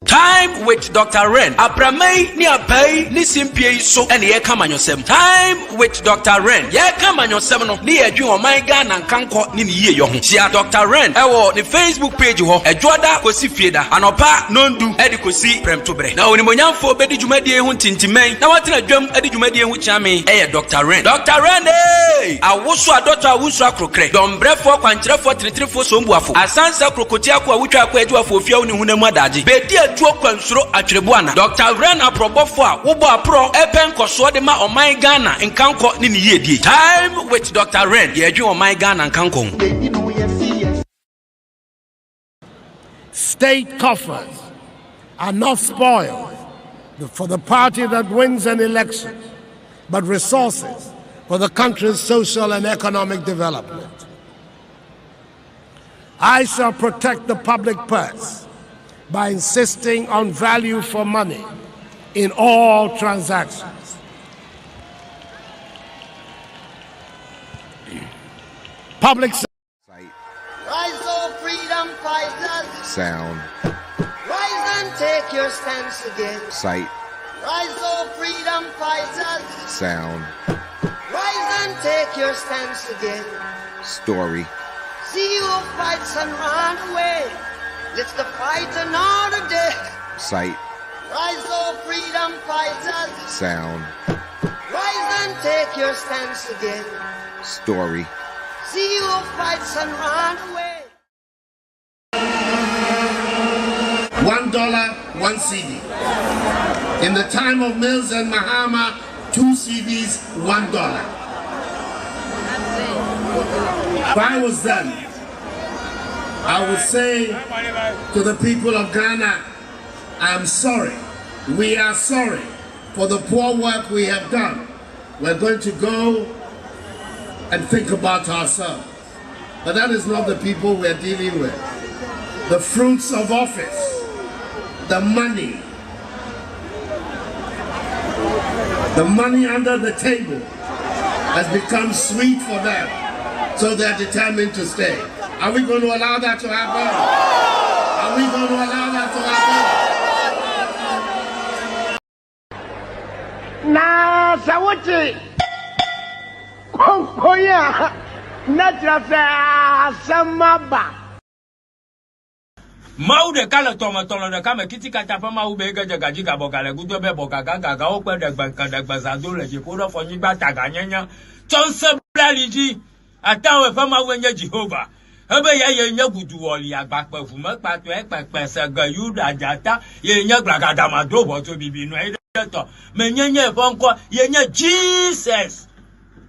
Time with Dr. Ren. Apramei ni apei ni simpie so ene ye kama nyosem. Time with Dr. Ren. Ye kama nyosem no ni edwi oman Ghana nkanko ni ye yo ho. Sia Dr. Ren ewo ni Facebook page ho. Edwoda kosi fieda. Anopa nondu edi kosi premtobre. Na onimonyamfo bedi dwumadie ho tintimen. Na watena dwam edi dwumadie ho chiame eye Dr. Ren. Dr. Ren awoso adotwa awoso akrokre. Dombrefo kwankyerefo tiritirifo sombuafo. Asansa krokotia ko awutwa ko edwafo ofia oni hunamu adaje. Bedi atuo kwansuro atwerebuana. Dr. Ren aprobofo a wo bo apro epen koso de ma oman Ghana nkanko ni yedie. Time with Dr. Ren. Ye adwen oman Ghana nkanko. State coffers are not spoiled for the party that wins an election, but resources for the country's social and economic development. I shall protect the public purse by insisting on value for money in all transactions. Public sight. Rise, O freedom fighters. Sound. Rise and take your stance again. Sight. Rise, O freedom fighters. Sound. Rise and take your stance again. Story. See who fights and run away. Let's the fight another day. Sight. Rise, O freedom fighters. Sound. Rise and take your stance again. Story. See who fights and run away. $1, 1 CD. In the time of Mills and Mahama, 2 CDs, $1. If I was them, I would say to the people of Ghana, I am sorry. We are sorry for the poor work we have done. We're going to go and think about ourselves. But that is not the people we're dealing with. The fruits of office, the money under the table has become sweet for them, so they're determined to stay. Are we going to allow that to happen? Are we going to allow that to happen? Na sawoti konkoya natrafa samaba Mau de kala toma de kama kiti kata pa mau be ga jaga jiga bokale gudo be bokaga ga o pe de gba zado le ko do fo nyigba taga nyanya tonse blaliji atawe fa mau nya Jehovah ebe ye nya gudu woli agba pa fu ma pa to e pepe se ga yuda jata ye nya glagada ma do bo to bibi no e to me nya fo nko ye nya Jesus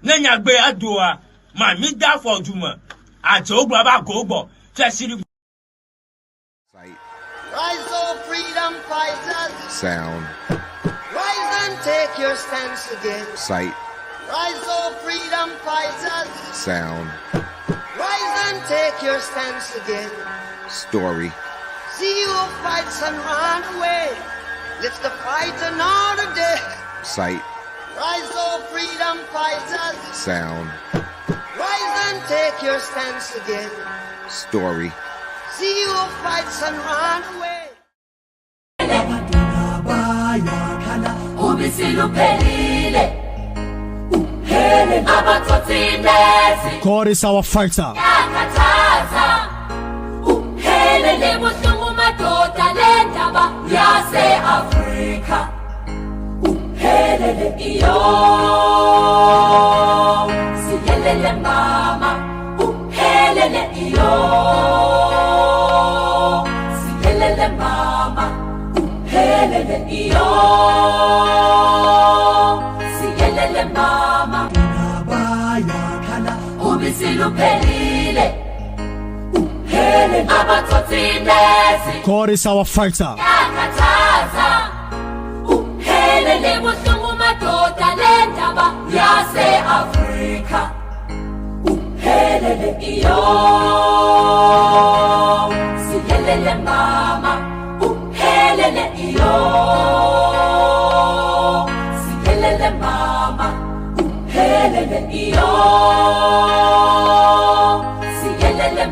nya gbe adoa ma mi da for juma ati ogba ba go gbo sesiri. Rise, O freedom fighters. Sound. Rise and take your stance again. Sight. Rise, O freedom fighters. Sound. Rise and take your stance again. Story. See who fights and run away. Let's the fight another day. Sight. Rise, O freedom fighters. Sound. Rise and take your stance again. Story. See who fights and run away. God is our fighter. God is our fighter.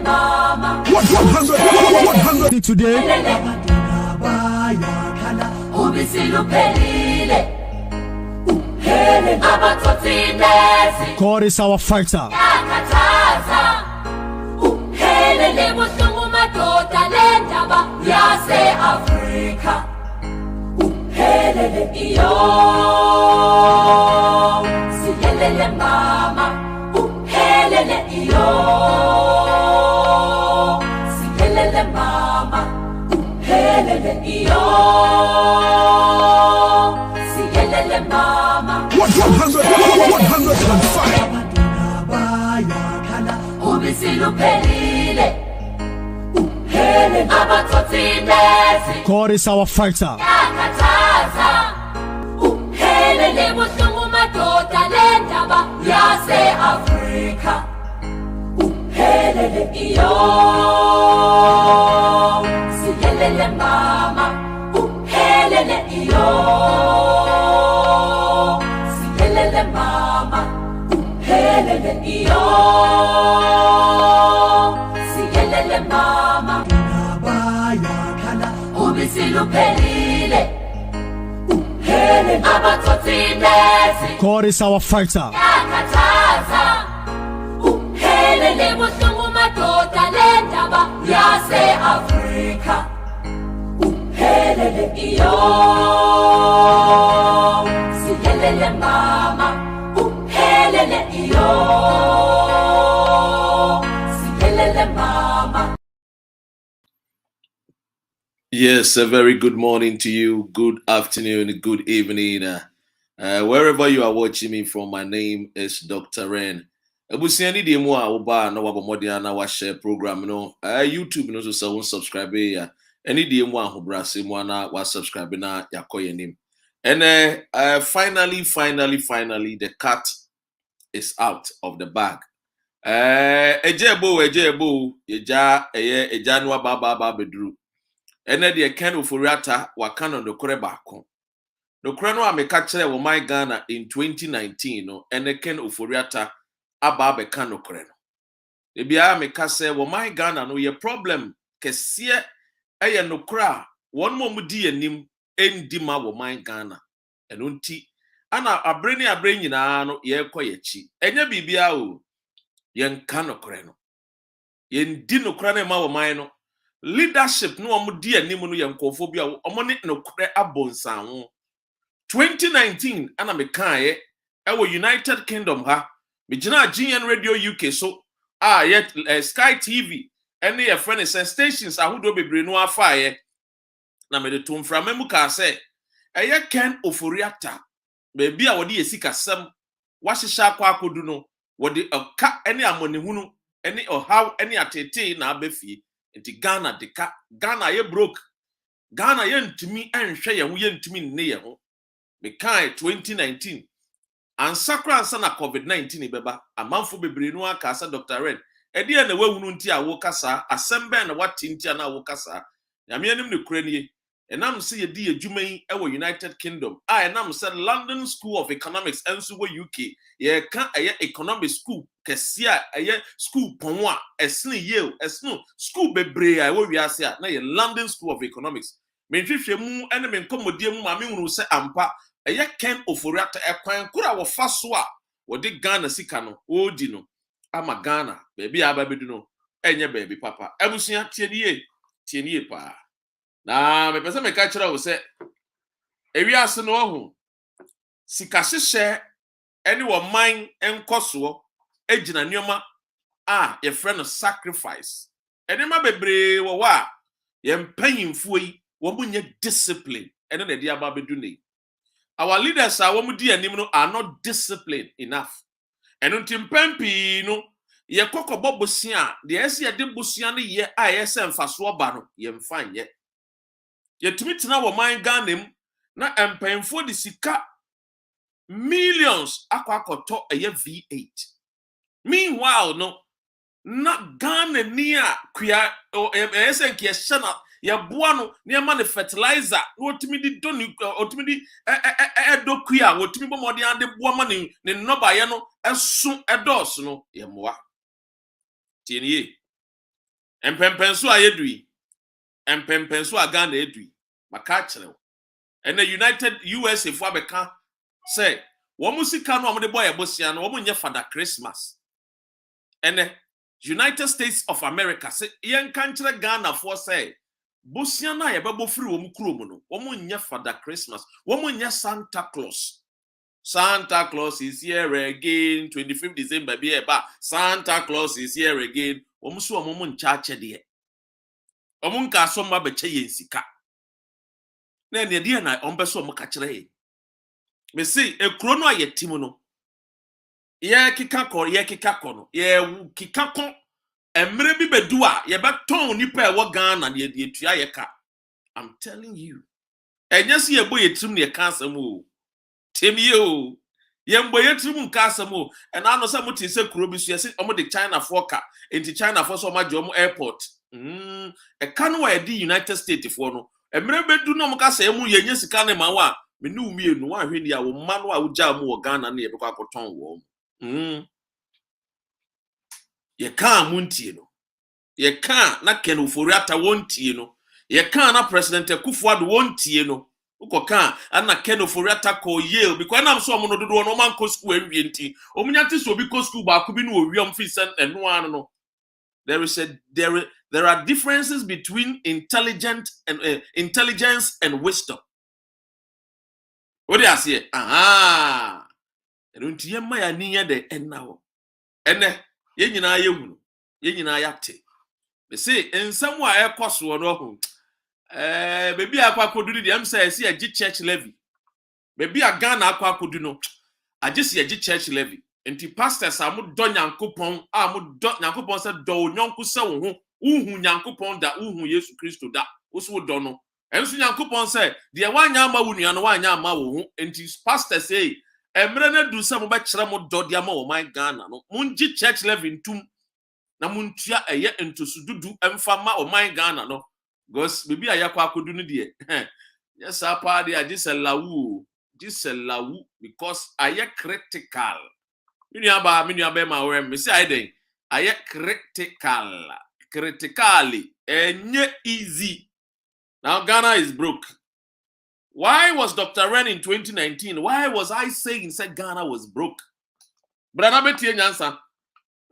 Mama 100 today. God is our fighter. God is our fighter. God is our fighter. Yes, a very good morning to you, good afternoon, good evening. Wherever you are watching me from, my name is Dr. Ren. Ebusiani di mo a oba na wabomodi na wa share program no. YouTube no so won subscribe ya. Any di mo a hobrase mo na wa subscribe na yakoye nim. And finally the cat is out of the bag. Ejebo eja no baba bedru. Ene de Ken Ofori Atta waka no dokore baako. Dokore no ameka kire wo my Ghana in 2019 no ene Ken Ofori Atta aba abeka nokore no. E bia ameka se wo my Ghana no ye problem kese eye nokore a won mo di anim endi ma wo my Ghana. Eno nti ana abre nyina no ye koyechi. Enye bibia o ye nka nokore no. Ye ndi nokore na ma wo my no. Leadership no omudi anim no yankofo bia omone no kure abonsan ho 2019 ana mekae ewo United Kingdom ha megina GN Radio UK so yet Sky TV any your friend stations ahodo bebre no afaye na me de tomframa mu ka se eye Ken Ofori Atta be bia wode yesikasem wahihya akodu no wode ka any amonehunu any ohaw any atete na abafie. Inti Ghana deka Ghana ye broke Ghana ye ntumi enhwe ye ho ye ntumi nne ye ho me kai 2019 ansakra ansa na COVID-19 beba amanfo bebre no aka asa Dr. Ren edi na wahunu nti a wo kasa asembe na watinti na wo kasa nyame anim ne kura nie enam se ye di adwuma yi e wo United Kingdom enam se London School of Economics enso wo UK ye ka eye economic school kesia eye school ponwa esne Yale esno school bebre a wo wiase a na ye London School of Economics me hwehwe mu ene me nkomodie mu ma me hunu se ampa eye Ken Ofori Atta ekwan kura wo fa so a wo de Ghana sika no odi no ama Ghana baby aba bedu no enye baby papa abusua tienie pa na me pese me ka kira wo se ewiase no ohu sika hyehyɛ ene wo man enkoso ejina nioma ye friend sacrifice ene ma bebre wo wa ye mpanyimfo yi wo munye discipline ene na dia ba bedu nei. Our leaders are wo mudi anim no are not disciplined enough eno ntimpampi no ye kokobo bosia de ese ye de bosia no ye ese mfaso ba no ye mfanye ye tumitina wo man Ghana mu na empanyimfo de sika millions akwakoto eye V8. Meanwhile no na Ghana ni a kwia ese nke shana ya boa no ne ma ne fertilizer otimi di doni otimi di do kwia otimi bomode ande boa ma ne noba ye no esu edos no ye moa tienie Empempenso ayedui. Empempenso agana edui. Maka kyerɛw. And the United USA for abeka say, "Womu sika no amde boy ebosia no womu nye Father Christmas." And the United States of America say, "Yen kankyere Ghana for say, bosia na yebebo free womu kurom no, womu nye Father Christmas, womu nye Santa Claus." Santa Claus is here again, 25th December be eba. Santa Claus is here again. Womu so womu nchache de. Womu nka asoma beche yensika. Na ne de na ombeso mo ka kyere. Me say ekuro no ayetim no. Ye kika ko no. Ye kika ko emre bi bedu a ye beton nipa e wo Ghana na ye tua ye ka. I'm telling you. Enye se ye boy etim ne ka asem o. Temi o. Ye mbo ye trim nka asem o. E na no se mo ti se kuro bi so ye se omo de China for ka. Enti China for so ma je omo airport. E ka no wa di United States for no. Emre bedu no mo ka se mu ye nya sika ne ma wa. Me nu mienu wa hwe ni a wo ma no a wo ja mu wo Ghana na ye bekwa akoton wo. Ye kan muntie no. Ye kan na Ken Ofori Atta wontie no. Ye kan na President Akufo-Addo wontie no. Uko kan ana Ken Ofori Atta ko Yale because na so omo no dodo no man ko school enwie nti. Omunya ti so bi ko school ba ko bi no owiam fi sen eno ano no. There are differences between intelligence and wisdom. What do you say? Aha. Eno nti ye ma ya ni ye de enna ho. Ene ye nyina ye hunu. Ye nyina ya te. Me say ensam wa ekoso no ho. Baby akwa kodu di am say see a church levy. Baby a Ghana akwa kodu no. I just see a church levy. Enti pastors amu do Nyankopon, amu do Nyankopon say do nyonku se wo ho. Uhu Nyankopon da uhu Yesu Kristo da. Oso do no. Enso Nyankopon say de wanya ama wo nua no wanya ama wo ho. Enti pastors say emre na du se mo be kire mo do de ama wo man Ghana no. Munji church levy ntum na muntua eye entosududu emfama o man Ghana no because bibi ayakwa akodu no de yes apa de agiselawu because aye critical minu aba ma we me say aye aye critically enye easy. Now Ghana is broke. Why was Dr. Ren in 2019? Why was I saying said Ghana was broke? Brother Betie Nyansa.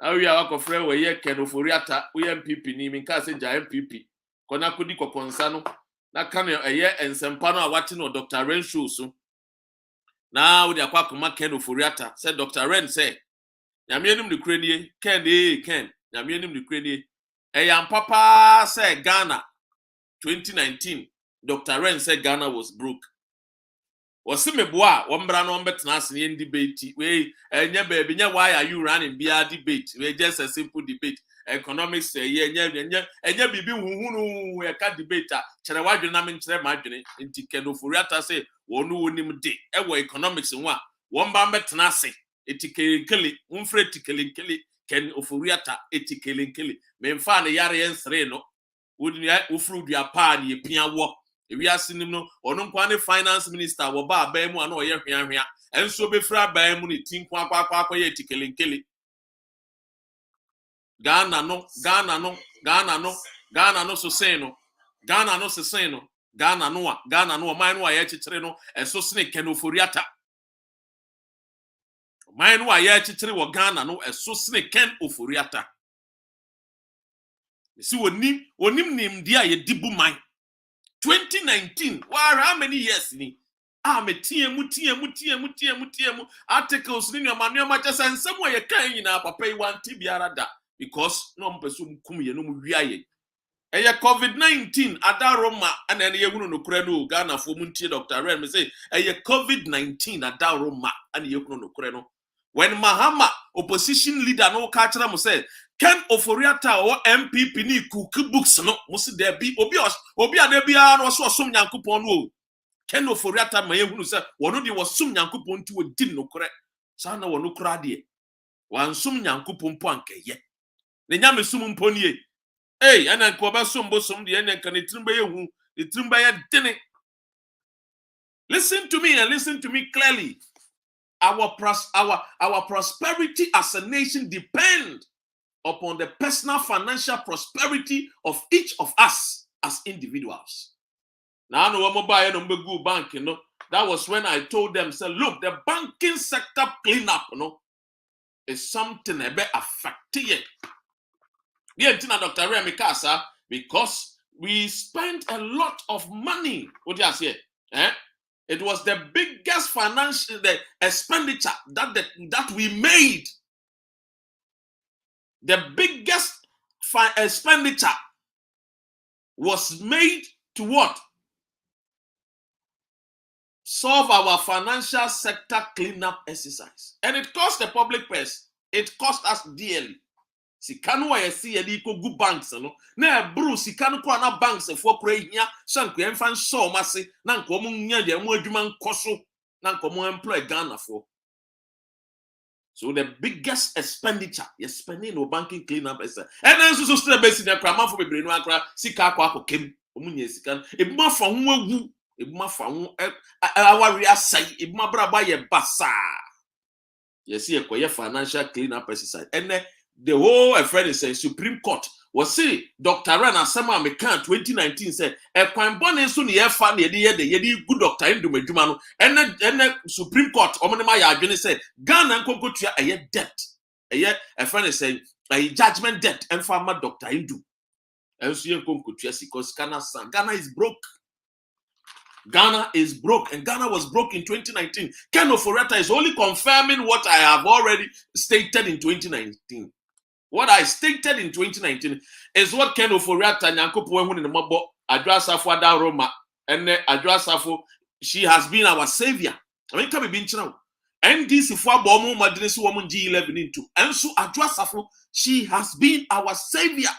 We are a friend where ye Ken Ofori Atta, we MPP ni minka se ja MPP. Kona kudi kwa konsano. Na kane ye ensempano awati no Dr. Ren show so. Na we akwa kuma Ken Ofori Atta. Said Dr. Ren say, nyame enum de krenie, Ken, nyame enum de krenie. Yam papa say Ghana 2019. Dr. Ren said Ghana was broke. Osimeboa wombra no mbetena ase ye debate we enya baby nya why are you running bia debate we just a simple debate economics ye enya bibi huhunu e ka debate a kire wadwe na me kire ma adwene nti Ken Ofori Atta say wonu wonim de e wo economics ho a womba mbetena ase etikelenkele umfre etikelenkele Ken Ofori Atta etikelenkele me mfa ne yare ensre no wodi ufru dua pa ne epia wo we are seeing no ono nkwane finance minister wo ba aba mu ana oye hweahwea enso be fra aba mu ne tin kwa ye tikelenkele Ghana no so say no Ghana no man no aye chichire no enso sene Ken Ofori Atta man no aye chichire wo Ghana no enso sene Ken Ofori Atta si onim nim dia ye dibu man 2019. Wow, how many years ni? Me tiemu articles ni manu ma just and somewhere you can na papa you want biara da because no mpeso kum ye no mu wiaye. Eye COVID-19 adaroma and ene ye hunu no kure no Ghana fo muntie Dr. Ren me say eye COVID-19 adaroma and ye hunu no kure no. When Mahama opposition leader no ka kire mo say Ken Ofori Atta or MPP ni cook books no musi there be obi ade bia no so som Nyankopon no Ken Ofori Atta ma yehunu say wono de wosum Nyankopon ti wodi no kore sa na wono kora de wan som Nyankopon po ankeye ne nyame sum mpo nie ana ko ba som bo som de ene kan itimba yehu itimba ya dene. Listen to me and listen to me clearly. Our prosperity as a nation depends upon the personal financial prosperity of each of us as individuals. Now, I know mobile no go bank, you know. That was when I told them, say, look, the banking sector cleanup, you know, is something a bit affected. Dr. Remy Kasa, because we spent a lot of money. What do you say? It was the biggest financial expenditure that we made. The biggest expenditure was made to what? Solve our financial sector cleanup exercise. And it cost the public purse. It cost us dearly. Sikano wa yesi yedi ko gu banks no na bru sikano ko na banks for kura hia sanko emfa nso mase na nko mo nya de mo adwuma nkoso na nko mo employ Ghana for. So the biggest expenditure is spending no banking cleanup is and then so still basic na kra for bebre no akra sika akwa akokem omunye sika ebuma fa ho awu ebuma fa ho awari asai ebuma braba ye basa. Yes, ye koye financial cleanup exercise. And the whole friend is saying Supreme Court was say Dr. Ren Asema Mekan 2019 said a kwan bone so ne yefa na yedi good doctor indum adwuma no and Supreme Court omonema ya adwene say Ghana nkonkotua eye debt eye a friend is saying a judgment debt and farmer doctor indu enso ye nkonkotua because Ghana is broke. Ghana is broke, and Ghana was broke in 2019. Ken Ofori Atta is only confirming what I have already stated in 2019. What I stated in 2019 is what Ken Ofori Atta nyankopo ehun ne mabo adwasafo ada Roma ene adwasafo, she has been our savior. I mean, can be nchina NDC fo abo mo madine so wo G11 into enso adwasafo, she has been our savior.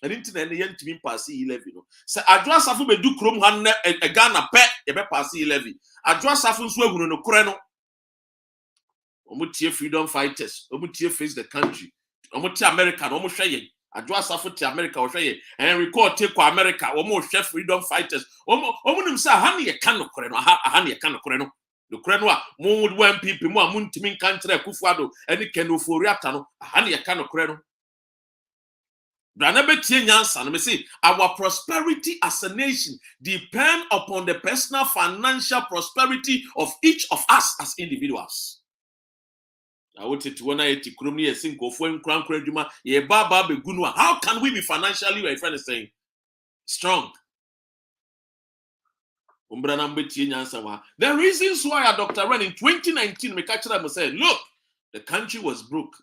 And into the end to me pass 11. So address afu be do krom han e Ghana pe e be pass 11. Address afu nso ehunu no kore no. Omutie freedom fighters, omutie face the country. Omutie America no hwe yen. Address afu te America hwe yen. And record take kwa America, omu hwe freedom fighters. Omunim say ha ne ye kan no kore no, ha ne ye kan no kore no. No kore no a mo would one people mo amuntimi kan kire Kufuado eni Ken Ofori Atta no, ha ne ye kan no kore no. Our prosperity as a nation depends upon the personal financial prosperity of each of us as individuals. How can we be financially, my friend is saying, strong? The reasons why Dr. Ren in 2019 me catch them say, look, the country was broke.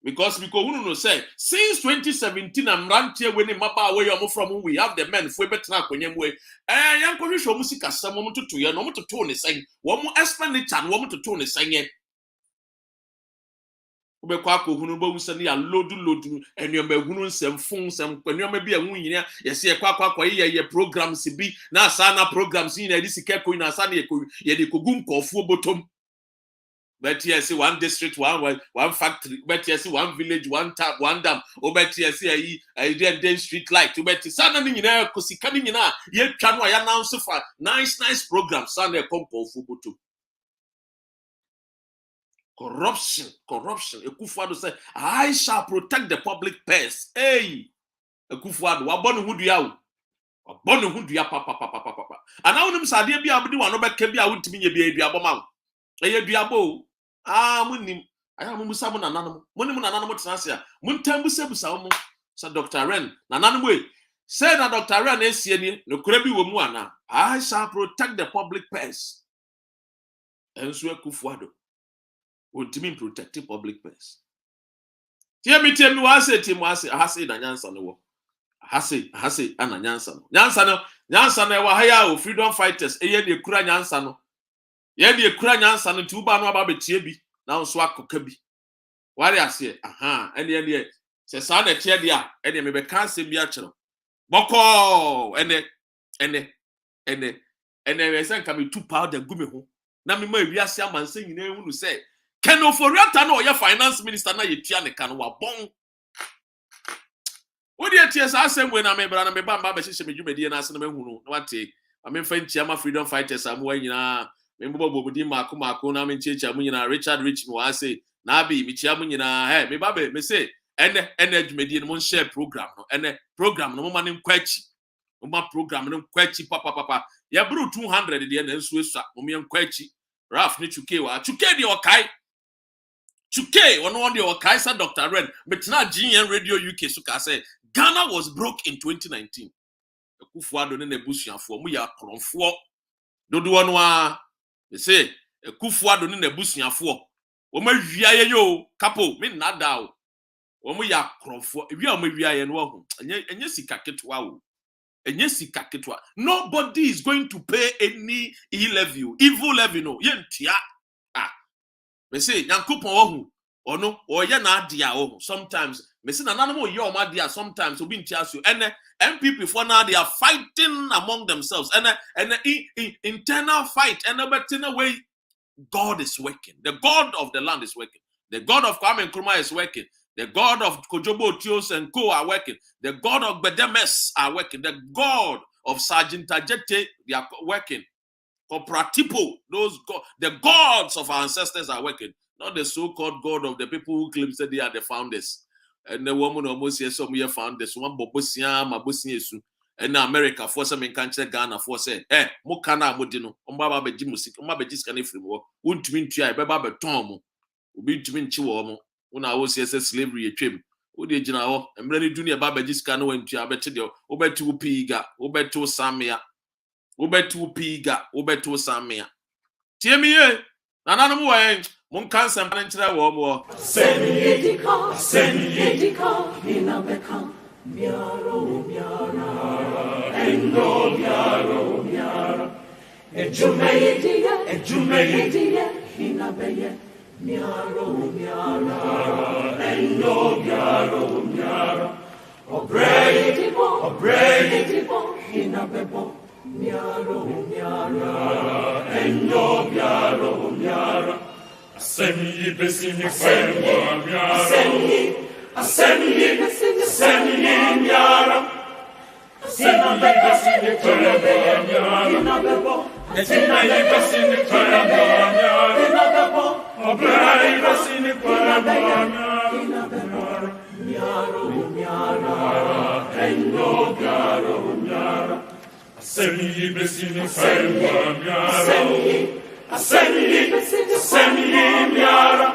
Because we say since 2017 I'm ranting when mapa away from we have the men for better kwenyem we yan ko hwehwe mu sika sam mo to ye no mo to ne sen wo mo expenditure wo mo to ne sen ye obekwa akohunu bo wusa ne ya lodu enyo mahunu nsem fun nsem enyo ma bi ehun nyina ye se akwa ye programs bi na asa na programs ni na di sika ko na asa na ye de kogum kofu botom. But yes, one district, one factory. But yes, one village, one tap, one dam. Oh, but yes, a street light. But suddenly, you know, because coming in, you can announce for nice programs. Sunday come for football. Corruption. Ekufuado said, I shall protect the public purse. Hey, Ekufuado, wabonu hudu yao. Wabonu hudu ya papa. And now them say dey be abdi wan obeke bia wuntimi nye bia eduaboma. Eye duabo. Munim. Aya mu musa mu nananum. Munim nananum tsanse a. Muntam busabusa mu. Sa Dr. Ren. Nananum we. Say na Dr. Ren esie ni no kura bi wo mu ana. I shall protect the public purse. Enso Ekufuado. Wuntimi protect the public purse. Tie mi wa say hase na nyansa no wo. Hase ana nyansa no. Nyansa no wa haya o freedom fighters eye de kura nyansa no. Ye de kura nyansa no tuba no aba betie bi na nso akoka bi. Wari ase ene se sa na tie de a ene me be kan se bi a kire. Boko ene we say nka me tu powder gumi ho. Na me ma wi ase amanse nyina ehunu se Ken Ofori Atta na oya finance minister na ye tua ne kan wa bon. Odi etie sa asem we na me bra na me ba be hye me dwumadi na ase na mahunu na wate amemfa ntia ma freedom fighters amu nyina me mbobobodi mako na me nchiecha mu nyina Richard Rich mo ase na bi mi chia mu nyina he me ba be me say ene dwumadi no mo share program no ene program no mo ma ne nkwachi mo ma program no nkwachi papa ya bru 200 de na nsu esua mo me nkwachi Raf ni chuke wa chuke de okai chuke one de okai sa Dr. Ren betna GN Radio UK so ka say Ghana was broke in 2019 Ekufuado ne nebusuafo mo ya kronfo dodo no a me say Ekufuado ne nebusuafo wo ma wiaye yo kapo me nada o wo mo ya kronfo wi a mo wiaye no ho enye sika ketwa o enye sika ketwa nobody is going to pay any evil levy no yentua me say yankopon wo hu ono oye na ade a wo sometimes me say nananom oye o ma ade a sometimes obi ntia so ene MPP for now they are fighting among themselves and internal fight and a way God is working. The God of the land is working. The God of Kwame Nkrumah is working. The God of Kojobo Tios and Co are working. The God of Bedemes are working. The God of Sergeant Tajete, they are working. Corporatipo, the gods of our ancestors are working. Not the so-called God of the people who claim that they are the founders. And the woman almost here some year founders, one Bobosia, Mabosia, and America for some in country Ghana for say, Mokana Modino, Umbaba Jimusik, Umaba Jiscanifrim, won't mean Tia, Baba Tom, Ubi to mean Chiwamo, when I was here slavery a trim. Udi General, and Brady Junior Baba Jiscano and Tia Bettidio, Obetu Piga, Obetu Samia, Obetu Piga, Obetu Samia. Tiemie, Nanano way, Moncansa Manchra Womo. Send Yedika, Inabeka, Miaro, Miara, Endo, Miaro, Miara, Ejumedia, Inabeye, Miaro, Miara, Endo, Miaro, Miara, Obredibo, Inabebo, Miaro, Miara, Endo, Miaro, Miara. Semi besini kwemba miara Semi besini miara Semi besini kwemba miara Semi besini kwemba miara Obrai besini kwemba miara Miaro miara Endo miaro miara Semi besini kwemba miara Semi miara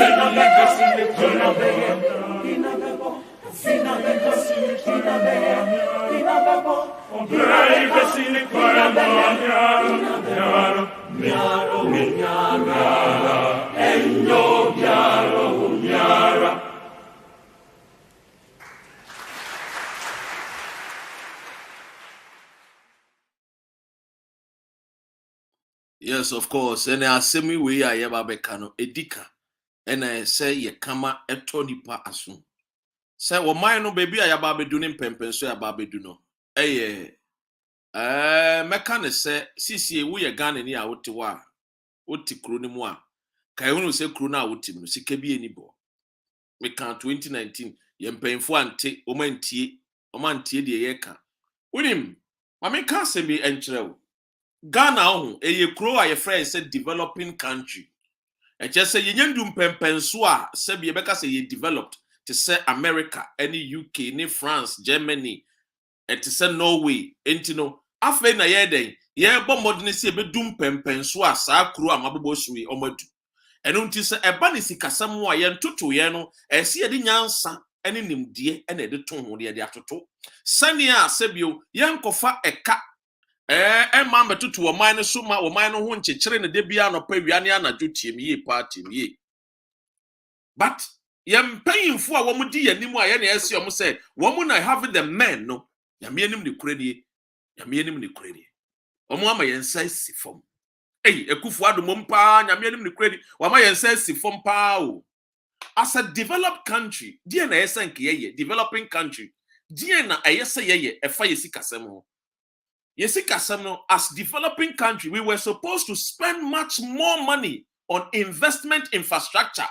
Semi besini kwemba Inabebo Obrai besini kwemba Miaro miara Endo miara Yes, of course. And I say me we are yababekano edika. And I say ye kama etonipa asun. Say wo mind no baby ayababe do nim pempen so ayababe do no. Meka say sisi we ye Ghana ni a wote wa. Wote kro ni mu a. Kai hunu say kro na wote mu sika bi eni bo. Me kan 2019 ye mpenfo ante o mantie de ye ka. Unim ma me ka se bi enkyerɛ wo. Ghana eye kro a ye friend say developing country. E just say yendu mpempenso a se bi beka say ye developed to say America, any UK, any France, Germany, and to say Norway, entino afa na ye den ye bo modern say be dum mpempenso a sa kro a mabebo suwe omadu. Eno nti say eba ne sikasam a ye ntoto ye no e se ye de nyansa ene nimdie ene de ton ho de atoto. Sania sebio ye nkofa eka man betutu wo man so ma wo man no ho nchekere ne de bia no pa wiane anadwo tiemie party nie but yem payinfo a wo mudi yanimu a ye na ese o say wo mu na have the men no yame anim ne kuranie o mu ama yensa sifom Ekufuado mompa yame anim ne kuranie wo ama yensa sifom pa o as a developed country die na yesa nke ye developing country die na ayesa ye efa yesikasem ho Yesikasam, as developing country, we were supposed to spend much more money on investment infrastructure,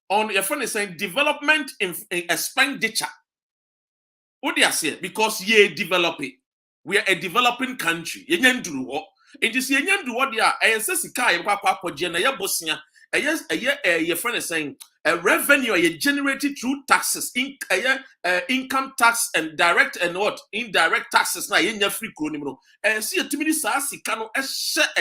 on your friend is saying development in expenditure. What do you say? Because ye develop it. We are a developing country. Ye nyandu wo. It is ye nyandu wo dia. Ayesesika ye kwa jena ye bosia. yes, your friend is saying a revenue you generated through taxes, income tax and direct and what indirect taxes. Now you free kronimo. See a timid sassy cano a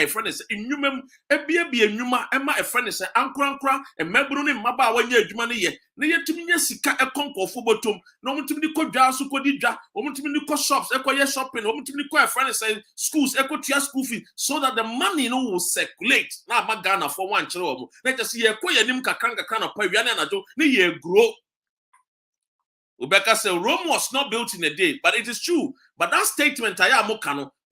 friend is in numem be a numa emma a friend is an ankra and membrone maba when you're money. Near to me, sika a conco fobotum, no to me ko jas ko dija, or to me ko shops, echo shopping, or to me ko a friend is schools, echo to school fee, so that the money no will circulate. Now Magana for one child. Let us see a koya nimka kanga kana paviana na do ni ye grow. Ubeka said Rome was not built in a day, but it is true. But that statement,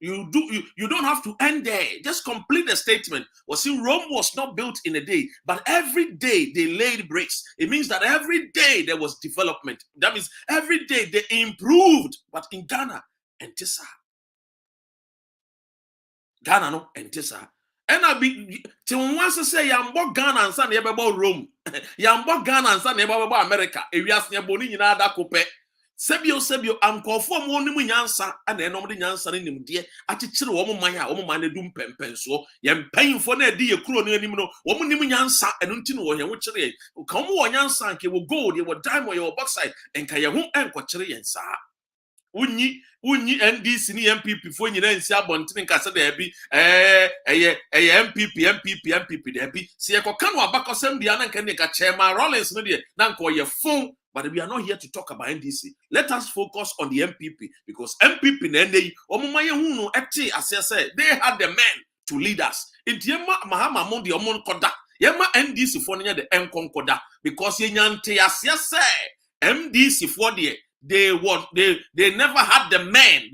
you don't have to end there. Just complete the statement. Was in Rome was not built in a day, but every day they laid bricks. It means that every day there was development. That means every day they improved. But in Ghana and Tessa, Ghana no and Tessa. And I be till once to say Yambo Ghana and San Yababo Rome, Yambo Ghana and San Yababo America, Areas Yaboni in Ada Cope, Sebio, I'm conform one Yansa, and then nobody Yansa in him, dear. I teach you woman Maya, doom pen so, Yam paying for ne dear crony anymore, woman Yansa, and Untino, which come on Yansa, he will go, they will dime or your backside, and Kayahu and Quacheri and Sa. Unyi NDC ni MPP for you then see abontin kasa there be MPP there be see e koka no abakosem dia na nka ne ka chairman Rollins no there na nka ye phone. But we are not here to talk about NDC. Let us focus on the MPP because MPP na ndey omuma ye hu no ete asese they had the men to lead us. Intiema mahama mon de omon koda yema NDC for nya the enkon koda because ye nyante asese MDC for there. They never had the men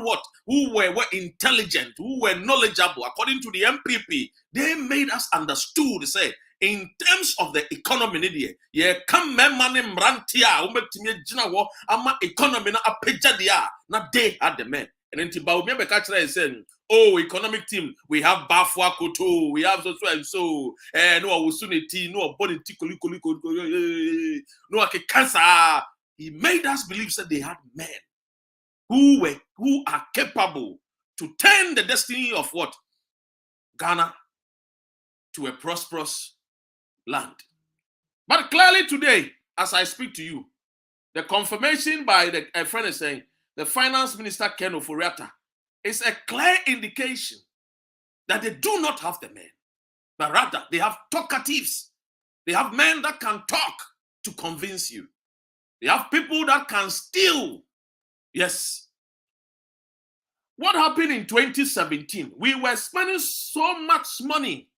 what who were intelligent, who were knowledgeable. According to the MPP, they made us understood. Say in terms of the economy, yeah, come money mrantia, ama economy na apeja dia. Now they had the men, and then Tiba remember catch is saying, oh, economic team, we have Bafwa Koto, we have so no awusunity, no body no cancer. He made us believe that they had men who are capable to turn the destiny of what? Ghana to a prosperous land. But clearly today, as I speak to you, the confirmation by a friend is saying, the finance minister, Ofori Atta, is a clear indication that they do not have the men, but rather they have talkatives. They have men that can talk to convince you. They have people that can steal. Yes. What happened in 2017? We were spending so much money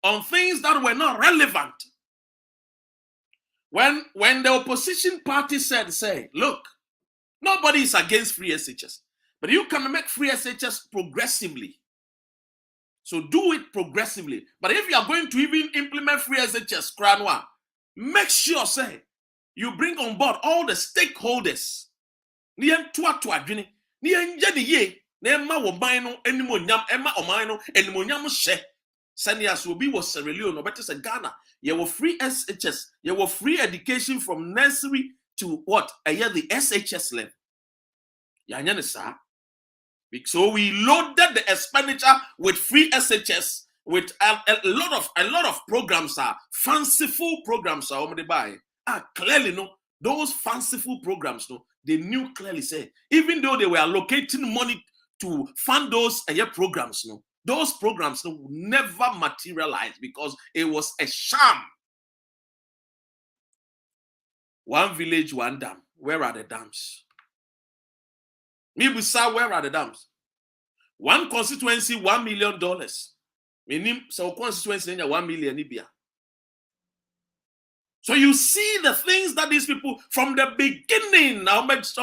on things that were not relevant. When the opposition party said, look, nobody is against free SHS, but you can make free SHS progressively. So do it progressively. But if you are going to even implement free SHS, make sure, say, you bring on board all the stakeholders. Emma Senias will be was Sierra Leone, no better say Ghana. You were free SHS, you were free education from nursery to what? A year the SHS level. So we loaded the expenditure with free SHS with a lot of programs are fanciful programs are buy. Clearly, no, those fanciful programs, no, they knew clearly say, even though they were allocating money to fund those programs, no, those programs no, never materialized because it was a sham. One village, one dam. Where are the dams? Mibusa, where are the dams? One constituency, $1 million. Meaning, so constituency, $1 million Libya. So you see the things that these people from the beginning almost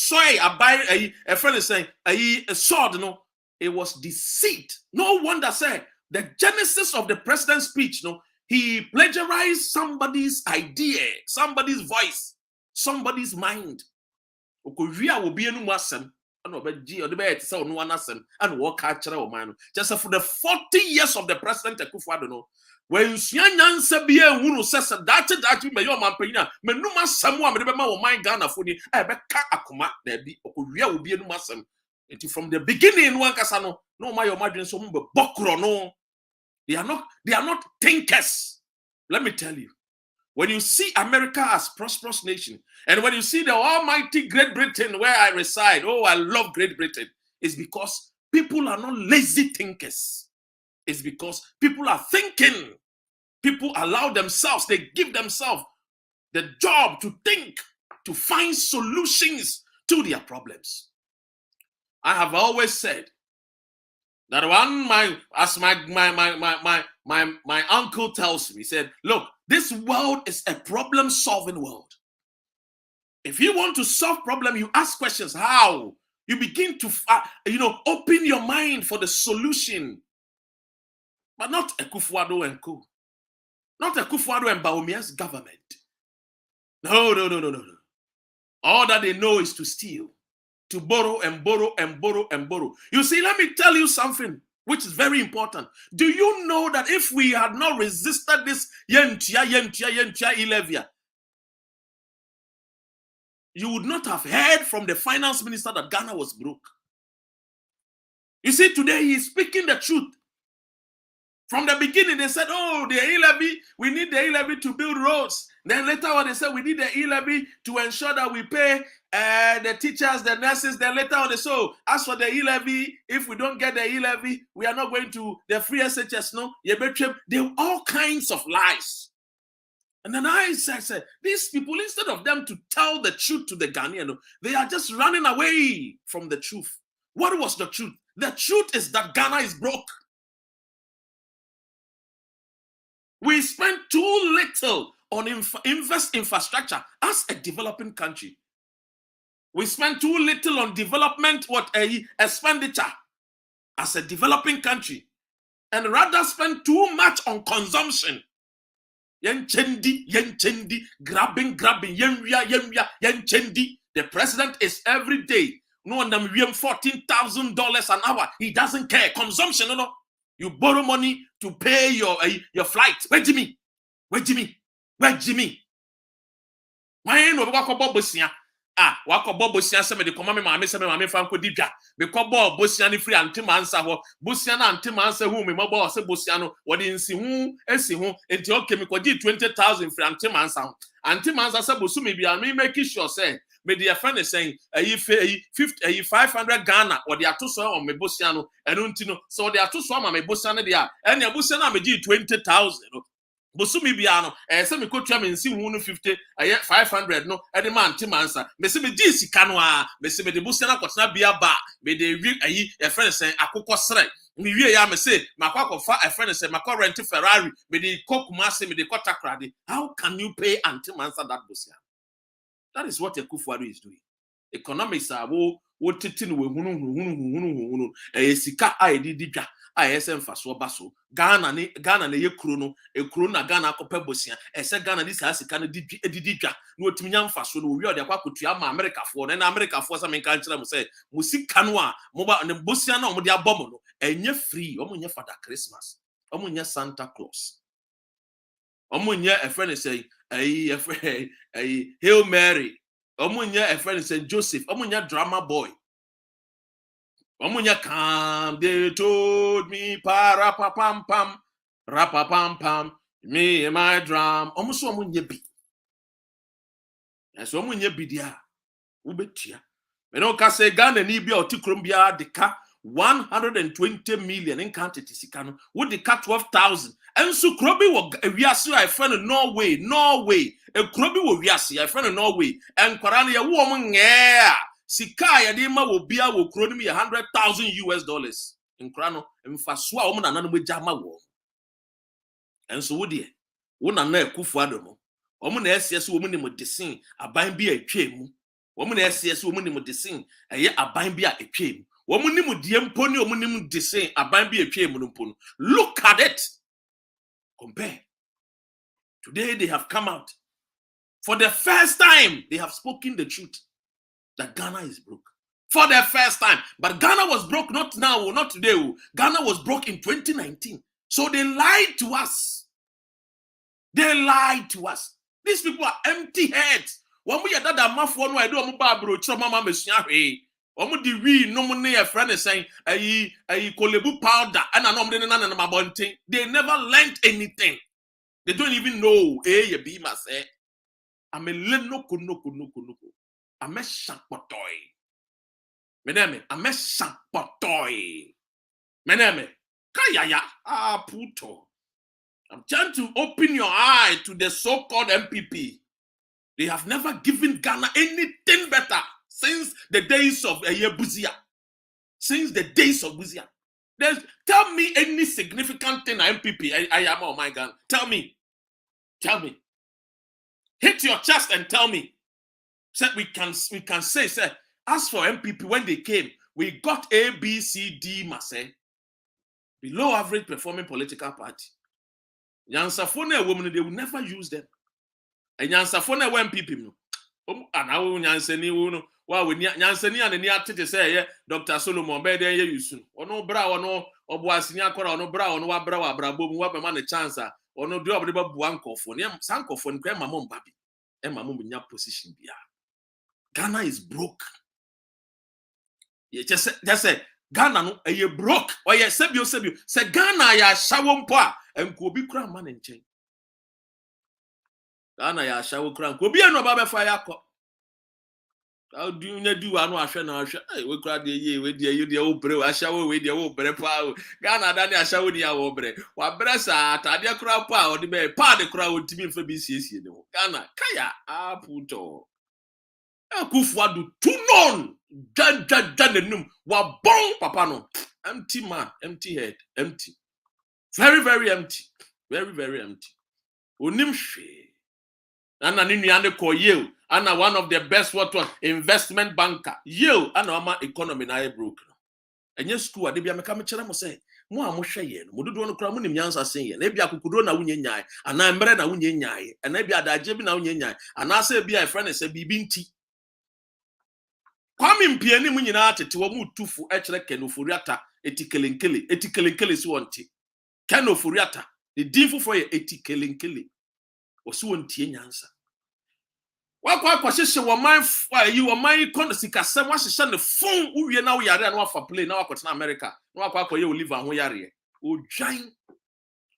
soy a friend is saying a sword, no, it was deceit. No wonder said the genesis of the president's speech, no, he plagiarized somebody's idea, somebody's voice, somebody's mind. Just for the 40 years of the president, when Nyansa be a who says that may your man payna, Menuma Samoa, Medema, my Ghana for the Ebeka Akuma, there be Okuria will be a Muslim. From the beginning, one Casano, no, my imagine some Bokro, no. They are not thinkers. Let me tell you. When you see America as prosperous nation, and when you see the almighty Great Britain where I reside, oh, I love Great Britain, it's because people are not lazy thinkers. It's because people are thinking. People allow themselves, they give themselves the job to think, to find solutions to their problems. I have always said that my uncle tells me, he said, look, this world is a problem-solving world. If you want to solve problem, you ask questions. How? You begin to, open your mind for the solution. But not Akufo-Addo and co. Not Akufo-Addo and Bawumia's government. No. All that they know is to steal, to borrow and borrow and borrow and borrow. You see, let me tell you something which is very important. Do you know that if we had not resisted this yentia Ilevia, you would not have heard from the finance minister that Ghana was broke? You see, today he is speaking the truth. From the beginning, they said, oh, the e-levy, we need the e-levy to build roads. Then later on, they said, we need the e-levy to ensure that we pay the teachers, the nurses. Then later on, they said, oh, as for the e-levy, if we don't get the e-levy, we are not going to the free SHS, no? They were all kinds of lies. And then I said, these people, instead of them to tell the truth to the Ghanaian, they are just running away from the truth. What was the truth? The truth is that Ghana is broke. We spend too little on infrastructure as a developing country. We spend too little on development, expenditure as a developing country, and rather spend too much on consumption. Yen chendi, grabbing, yen chendi. The president is every day. No one them $14,000 an hour. He doesn't care. Consumption, no. You borrow money to pay your flight. Where Jimmy? Why no wako bobosia? Wako bobosia se me de koma me maame se me maame fa nko dibia. Me ko bo bosia ni free antima ansa ho. Bosia na antima ansa hu me mobo se bosia no wo de nsi hu esi hu enti okay me ko di 20,000 free antima ansa ho. Antima ansa se bosu me bia me make sure say me the friend is saying 500 Ghana or the atoso on me bosiano and untino so the atoso ma me bosiano dia and the bosiano me 20,000 bosumi biano say me ko twa me nsi hu no 50 500 no e de man timansa me se me di sika no a me se me de bosiano kwotena bia ba me de wi the friend saying akokɔ sre me wie ya me say makwa fa a friend say makwa rent Ferrari me de kokuma say me de kotakrade. How can you pay antimansa that bosiano? That is what Akufo-Addo is doing. Economics are what titin we hunu sika didja ISM faso baso Ghana ne ye kuro no e kuro na Ghana akɔpɛ bosia ɛsɛ Ghana dis sika no didja no otiminya mfaso no wi ode akwakotua ma America fo na America fo sa menka nkyerɛ mo sɛ mo sika no a mo ba ne bosia na mo de abɔ no enye free omo nye Father Christmas omo nye Santa Claus omo nye a friend say Hail Mary. Omunya a friend Saint Joseph. Omunya drama boy. Omunya come. They told me para pam pam, rapa pam pam. Me and my drum. Omuso omunya bi. Yes, omunya bi dia. Ubetia. Me no ka say Ghana ni bi oti Colombia deka 120 million in quantity sikano. Would the cut 12,000. And so Krobi will wiase I friend Norway. A Krobi will wiase I friend Norway. And Korania woman yeah. Sika yadima will be will crony me $100,000 in Krano and Faswa woman and another jama war. And so would ye one and ne Akufo-Addo. Woman SS woman in the scene a bind be a chim. Woman SS woman in the scene a ye a bind be a chim. Woman nimu diemponi woman nimu the scene a bind be a chim. Look at it. Compare. Today they have come out. For the first time, they have spoken the truth that Ghana is broke. For the first time. But Ghana was broke not now, not today. Ghana was broke in 2019. So they lied to us. They lied to us. These people are empty heads. When we are that mafia, I do a mama Omo di we no mo ne a friend is saying ayi kolebu powder and anom de na na mabonten. They never learned anything. They don't even know ye be ma say. I'm a leno kunuku. I'm a shapotoy. Meneme, I'm a shapotoy. Meneme, kayaya, puto. I'm trying to open your eye to the so-called MPP. They have never given Ghana anything better since the days of Buzia. Since the days of Buzia. Tell me any significant thing MPP. I am, oh my God. Tell me. Hit your chest and tell me. So we can say, as for MPP, when they came, we got A, B, C, D, Marseille. Below average performing political party. Nyansafone women, they will never use them. And Nyansafone MPP. And I will Nyansani, well, when Nyansani and the Niatite say, Dr. Solomon, better you soon. Or no brow, no, or Boasinia, or no brow, no brow, brabo, what man a chance, or no job about Buanco for Sanko for Grandma Mom Baby. And my mom in your position. Ghana is broke. You just say Ghana no you broke. Or you sebio. Say Ghana ya shawon po and ko bi kura man nchen. Ghana ya shawo kura ko bi eno ba be fa yakọ. How do you do anu ahwe na ahwe? Eh we kura de ye we de you de o bre we ashawo we de o bre pa. Ghana da ne ashawo ni ya wo bre. Wa bre sa atade kura pa o de be pa de kura o timi fa bi siesie ne ho. Ghana kaya aputo. Kufuadu too known. Janum wa bon papa no. Empty man, empty head, empty. Very, very empty. Very, very empty. Onim she. Ana nini ande ko Yale. Ana one of the best investment banker. Yale ana ama economy na broke. Enye school ade bia meka me kire mo say mo a mo hwe ye no. Mo dodo no kra mo nim nyansa sen ye. Na bia kokudro na wunye nyae. Ana mbere na wunye nyae. Ana bia adaje bi na wunye nyae. Ana say bia e friend say bibi nti. Kwame mpiani mu nyina tete wo mu tufu ekere Ken Ofori Atta etikelenkele si wonte Ken Ofori Atta the dinfo for ye etikelenkele osi wonte nyansa wakwa kwahye wo man you wo man kono sikasem wahye ne fon uwie na wo yare na wafa play na wakotena America na wakwa akoye Oliver ho yare odwan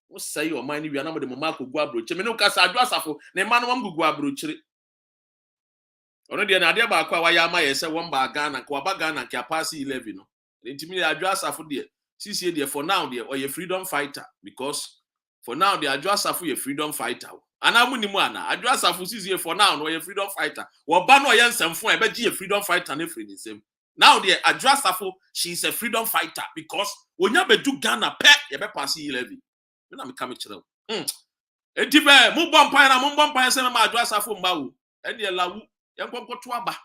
wo sai wo man ni wi na mo de mo makogu abroche me no kasa adwo asafo ne ma no gugu abrochire ono de na ade ba kwa wa ya ma ye se won ba Ghana kwa ba Ghana kia pass 11 no ntimi adwo asafo de sisi de for now de or ye freedom fighter because for now de adwo asafo ye freedom fighter ana mu ni mu ana adwo asafo sisi for now no ye freedom fighter wo ba no ye nsamfo e be gi ye freedom fighter na free nsem now de adwo asafo she is a freedom fighter because onya bedu Ghana pe ye be pass 11 me na me ka me kire entibe mu bompan se ma adwo asafo mba wo ene lawu yenkoto aba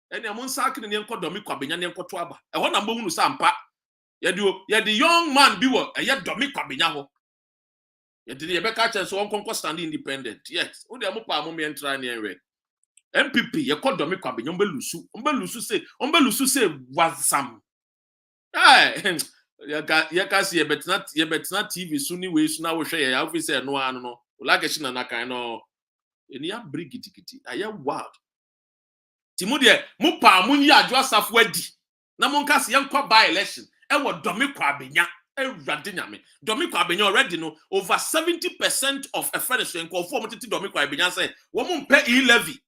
ene amon sakene ne yenkodomi kwabenya ne yenkoto aba e ho na mbonu sampa ye the young man bi wo e ye domi kwabenya ho ye de ye be ka chance won konko stand independent yes wo de mo pa mo me entra ne enwe MPP ye kodomi kwabenya ombelusu say wasam ye ka see ye betna TV suni we su na wo hwe ye afi say no anu no ulage shi na kan no eni ya brigitikiti aye wild Timudie mu pa mu yi adwo asafo adi na mo nka se yenkwa by election e wo domi kwa abenya ewrade nyame domi kwa abenya already no over 70% of a furniture enko for mo titi domi kwa abenya say wo mo mpe e-levy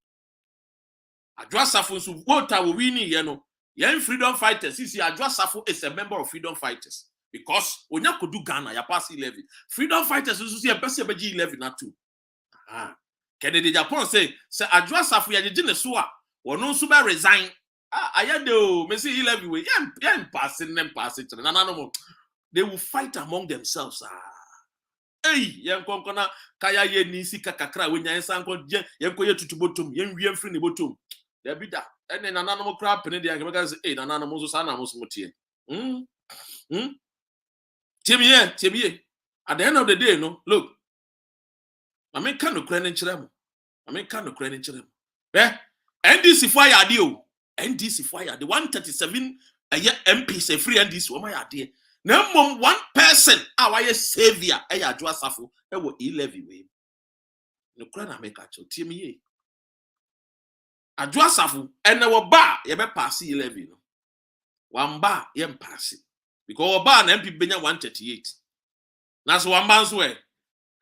adwo asafo nso vote wo wini ye no yen freedom fighters sisi adwo asafo is a member of freedom fighters because onya kodu Ghana ya pass e-levy freedom fighters nso se pese be e-levy na too Kennedy Japan say adwo asafo ya gege ne so a wono nso be resign ayade o me see 11 we yen passing na they will fight among themselves yen konkona kaya ye ni sika kakra we nyan sanko yen koye tutubotom yen wie mfiri ne botom da bi da ene nananom kra pene de yanke meka say nananom so sa na mo so motie Tiemiye at the end of the day no look I mean kan no kra ne nkyere mo NDC fire adio NDC fire the 137 MPs a free NDC o my ade na mom one person awaye savior adwo asafo e wo 11 we no kra na make acho tiemiye adwo asafo ene wo ba ye be pass 11 no Wamba yem pass because oba na MP benya 138. Na so wamba nso e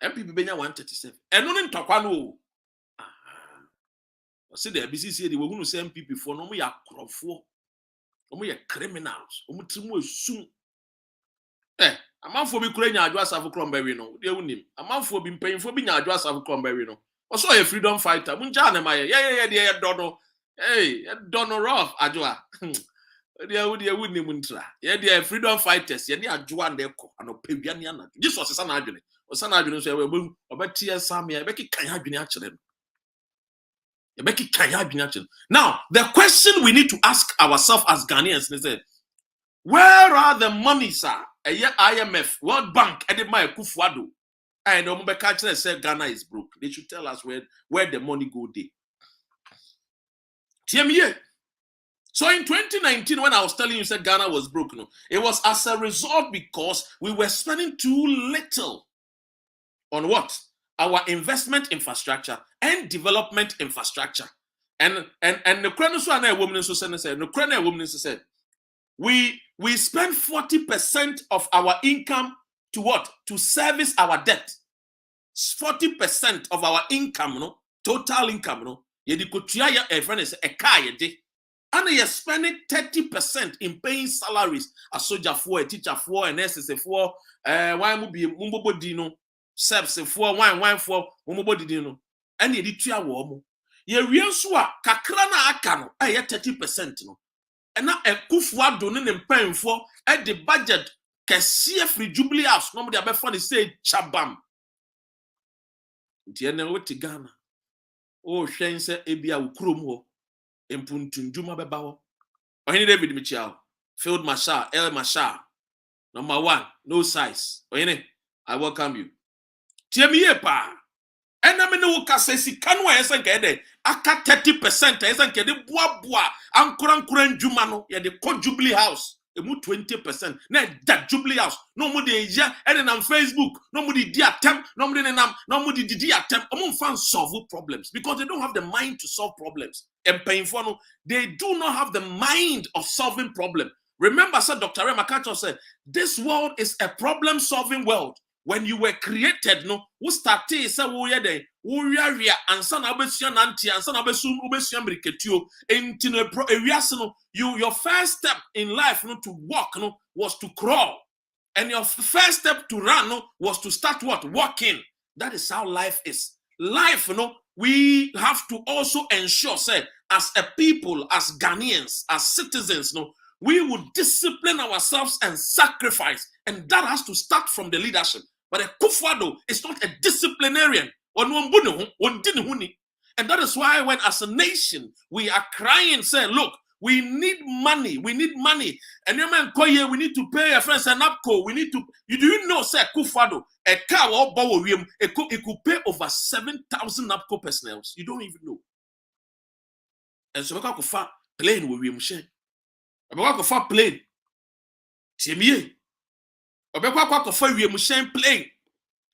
MP benya 137. Eno ne ntokwa no. See the BCC they were say MPP for no ya krofo. Omo ye criminals. Omo trimu esum. Amanfo bi kura nya adwo asafo krombawi no. De wunim. Amanfo bi mpanyimfo bi nya adwo asafo krombawi no. Oso ye freedom fighter. Munja na maye. Ye dono. Hey, dono rough adwoa. De wunim ntra. Ye freedom fighters. Ye ni adwoa ndeko. Ano pewia ni ana. Jesus sa na adwene. Osa na adwene so ye obetie sam ye beki kan adwene a kire no. Now, the question we need to ask ourselves as Ghanaians is where are the monies, sir? IMF, World Bank, Edema Kufuado, and Omubeka said Ghana is broke. They should tell us where the money go there. So in 2019, when I was telling you said Ghana was broke, no, it was as a result because we were spending too little on what? Our investment infrastructure and development infrastructure. And the woman said, we spend 40% of our income to what? To service our debt. 40% of our income, no, total income, no. And you're spending 30% in paying salaries, a soldier for, a teacher for, an SSA for, why would be Mumbo Dino. Sebs for wine for umobody dino. And ye did 2 ye real swa kakrana akano 30% no. And now a kufwa donin and paying for at the budget can see free jubilee house. Nobody ever funny say chabam. Tiene weti Ghana. Oh, Shane said Ebia Ukrumo and Puntunjuma Bebawo. Or any David Michel, Field Marshal, El Marshal. Number 1, no size. Or any, I welcome you. Tiemiye pa. Enamene woka sesi kanwa esenke de aka 30% esenke de boa ankura njuma no ye de ko Jubilee House emu 20% na that Jubilee House no mo de ya ene na Facebook no mo de di atem no mo de nam no mo de didi atem omo fan solve problems because they don't have the mind to solve problems and painful no they do not have the mind of solving problem. Remember sir Dr. Remakacho said this world is a problem solving world. When you were created, no, who started say we yede, we area and son abesia nanti and son abesum ubesia briketio into no. Your first step in life, no, to walk, no, was to crawl, and your first step to run, no, was to start what walking. That is how life is. Life, no, we have to also ensure, say, as a people, as Ghanaians, as citizens, no. We would discipline ourselves and sacrifice. And that has to start from the leadership. But a Kufuado is not a disciplinarian. And that is why when as a nation, we are crying, say, look, we need money. We need money. And your man we need to pay a friend and upco. We need to, do you know, say, Kufuado, a car or bow it could pay over 7,000 upco personnel. You don't even know. And so we can plane with William. Abekwa for plane. Tiemiye. Abekwa for we machine plane.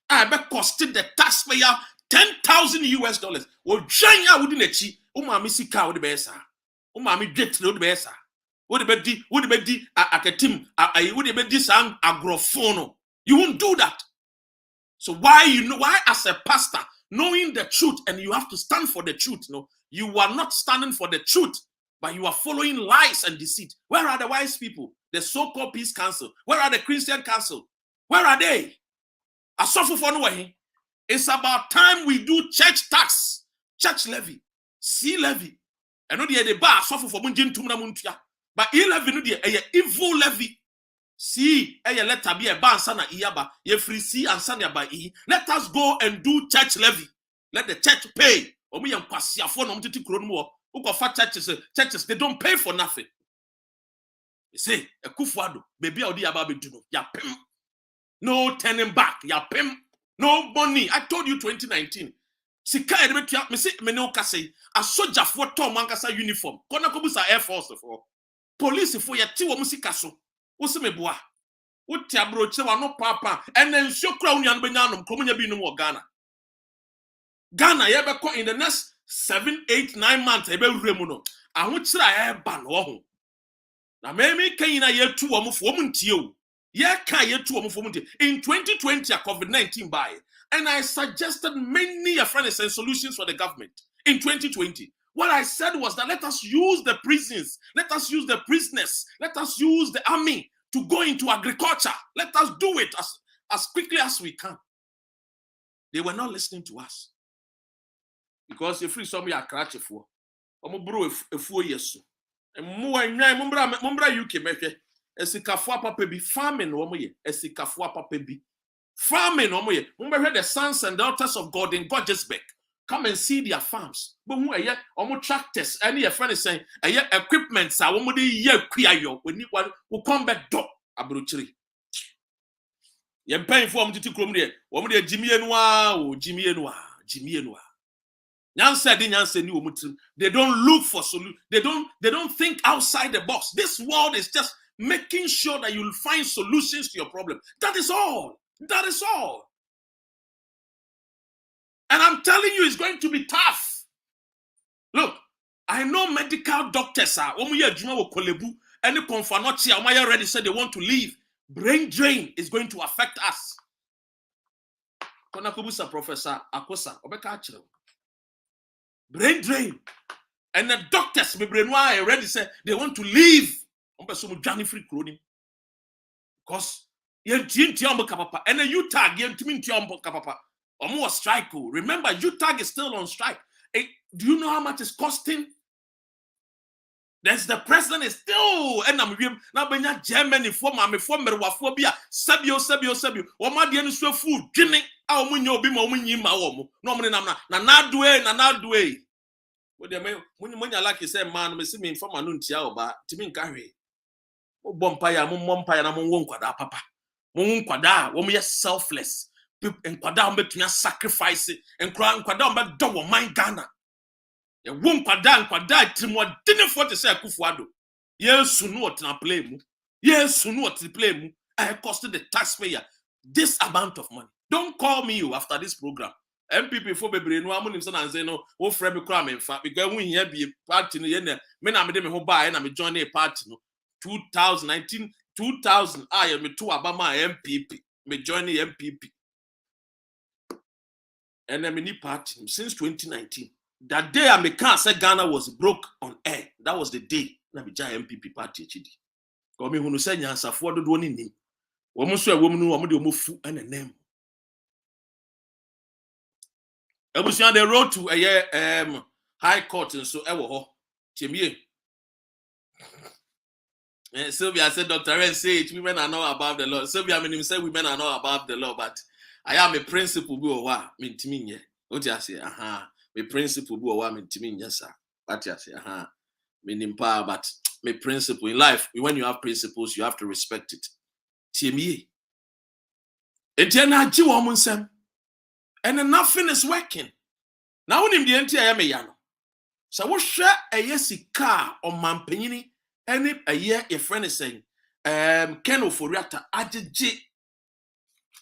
I be costed the taxpayer $10,000. Wo janya wudi nechi. O ma mi sika wo de be sa. O ma mi jet wo de be sa. Wo de be di akatim wo de be di sang agrofono. You won't do that. So why as a pastor knowing the truth and you have to stand for the truth, no? You are not standing for the truth. But you are following lies and deceit. Where are the wise people? The so-called peace council. Where are the Christian council? Where are they? It's about time we do church tax, church levy, sea levy. And no the bar suffer for munjin tumna muntia. But levy no the evil levy. See, let be a ban sana iyaba. Ye free see and sana by e. Let us go and do church levy. Let the church pay. Omi yang pasia for no mtiti krono. Churches, they don't pay for nothing. You say, a Kufuado, baby, I'll do ya pim. No turning back, ya pim. No money. I told you 2019. Sika edbetia, me say, me no kase. A soldier for Tom Mankasa uniform. Kona kobusa Air Force for. Police for ya tiwa musikaso. Ose me boa. Uti abroche wa no papa. And then shokra unyan benyanum, komunya binu wa Ghana. Ghana, yebeko in the next 7, 8, 9 months, ebe remuno. I want to ban Na maybe Kenya year 2 of woman tio. Yeah, can year 2 of woman in 2020 COVID-19 by. And I suggested many friends and solutions for the government in 2020. What I said was that let us use the prisons, let us use the prisoners, let us use the army to go into agriculture. Let us do it as quickly as we can. They were not listening to us. Because if free somebody are cratching for, bro a 4 years so. And more mumbra UK meke, esikafua papa bi farming womoye, esikafua papa bi farming womoye. Mumba the sons and daughters of God in Godjesbeck. Come and see their farms. But who are yet almost tractors? Any a friend is saying, a yet equipment, so one more year queer when you will come back door. Abruchri. You're paying for them to come there. One more Jimmy and Jimmy and Jimmy and they don't look for solutions. They don't think outside the box. This world is just making sure that you'll find solutions to your problem. That is all. That is all. And I'm telling you, it's going to be tough. Look, I know medical doctors are any already said they want to leave. Brain drain is going to affect us. Professor Akosa, brain drain. And the doctors already said they want to leave. Because and the UTAG almost strike. Remember, UTAG is still on strike. Do you know how much it's costing? There's the president is still and I'm now Germany for my phobia sabio. Oma the so food drinking our munyo be more na do when you like you say man me see me inform anuntia oba timi nkare o bompaya mompaya na mo nkwada papa mo nkwada wo me selfless nkwada mbetuna sacrifice nkwada mbeddo wo man Ghana ye wo nkwada timo dine for to say Akufuado yesu no otna play mu I costed the taxpayer this amount of money. Don't call me you after this program. MPP for bebre no amunim so na say no wo frɛ me kra me mfa because we here be party no ye na me na me de me ho ba na me join a party no 2019 2000 I am to abama MPP me join the MPP and then me ni party since 2019. That day I can say Ghana was broke on air. That was the day na me join MPP party chidi ko me hunu say nyansafo dodo ni ni wo mo so e wo mu no wo mo de wo fu and name. Ebusian the road to a high court and so ewo ho Sylvia said Dr. Ren say it, women are not above the law. Sylvia mean say women are not above the law, but I am a principle bi owa mentimi nye. What you say me principle bi owa mentimi nye sir. What you say meaning power, but me principle in life when you have principles you have to respect it. Tiemie etiana ji wo mo nsem. And then nothing is working. Now when the entire yano. So what share a yesika or mampini any a year your friend is saying Ken Ofori Atta ajeje.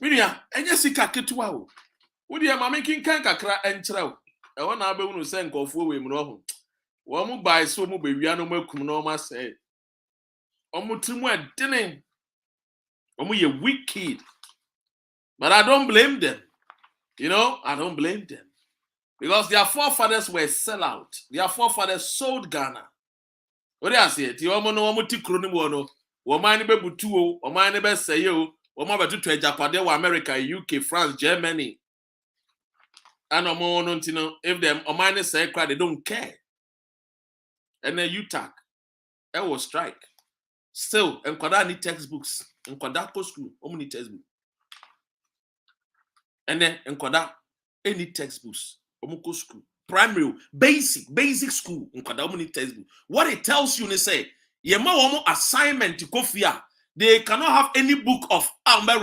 Minia and yesika ketuwa. Would you am making kankakra entrao? I want to be able to send go for we no. One mu buy so mu be wiano makum no ma say. Omu timu dinin. Omu ye wicked. But I don't blame them. You know, I don't blame them. Because their forefathers were sellout. Their forefathers sold Ghana. What do I say? The woman no one to Kronomono, woman be butuo, woman be sayo, woman be to Japan, America, UK, France, Germany. And if them woman say cry, they don't care. And then UTAG, it will strike. Still, and Kwada need textbooks. And Kwada school, only textbook. And then Nkoda any textbooks omoko school primary basic school Nkoda omoni textbook. What it tells you, they say ye ma womo assignment to kofia they cannot have any book of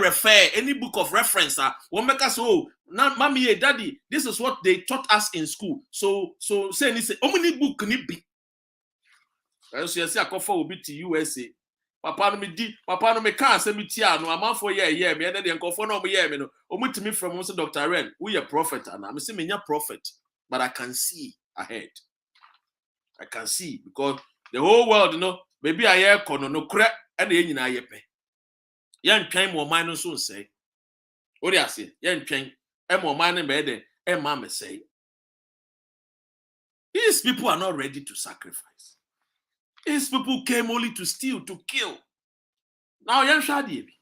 refer any book of reference one make us now mommy daddy this is what they taught us in school so say ni say omoni book ni bi so you see akofa obi to USA Papa no me can say me tia no amanfo ye me de nkofo no ye me no omutimi from say Dr. Ren we a prophet and I say me nya prophet but I can see ahead. I can see because the whole world Baby I hear kono no kra and the nyina yepe. Yan twan mo man no so say. What I say? Yan twan e mo man no be den e ma me say. These people are not ready to sacrifice. These people came only to steal, to kill. Now yan shadi bi.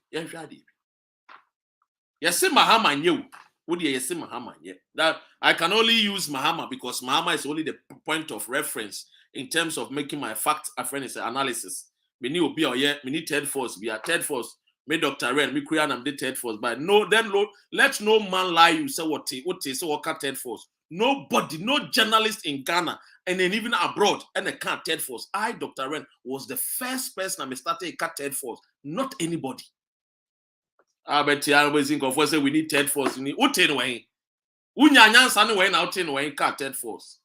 Yes, Mahama knew. Would you say Mahama? Yeah. That I can only use Mahama because Mahama is only the point of reference in terms of making my fact analysis. Me need be yeah, me need third force. Be a third force. Me Dr. Ren, me create and the third force. But no, then let no man lie you say what say what third force. Nobody, no journalist in Ghana and then even abroad and a can't third force. I, Dr. Ren, was the first person I started a cat third force. Not anybody. I bet you always think of say we need third force. We need what ten way. Unyanyan sanu way now ten way cat third force.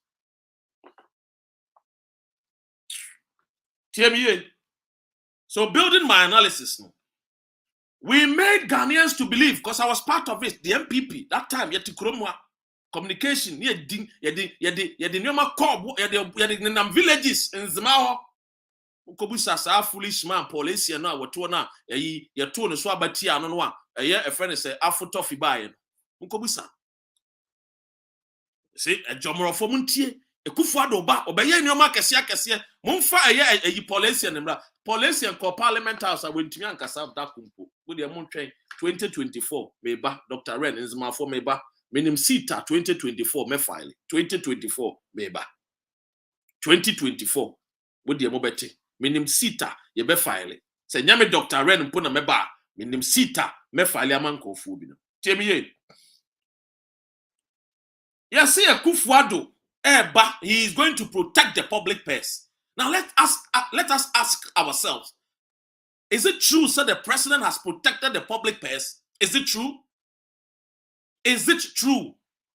So building my analysis now. We made Ghanaians to believe because I was part of it, the MPP that time. Yet communication, yedi nyoma kob, yedi nam villages in Zimaho. Kobusa sa foolish man, police na watu na yetu no so abati ano no a friend say afotofi bae no. Kobusa. See a jomro fo muntie ekufu adoba obeye nyoma kese momfa police na police ko parliament house awentimi ankasa da kumpo we dey montwen 2024 meba Dr. Ren Nzima for meba minim sita 2024 me file 2024 meba 2024 we dey mobete minim sita ye be file se nyame Dr. Ren mpo na meba minim sita me file amanko fu bi no tiemiye yes see Kufuado eba he is going to protect the public purse. Now let us ask ourselves, is it true that the president has protected the public purse? Is it true? Is it true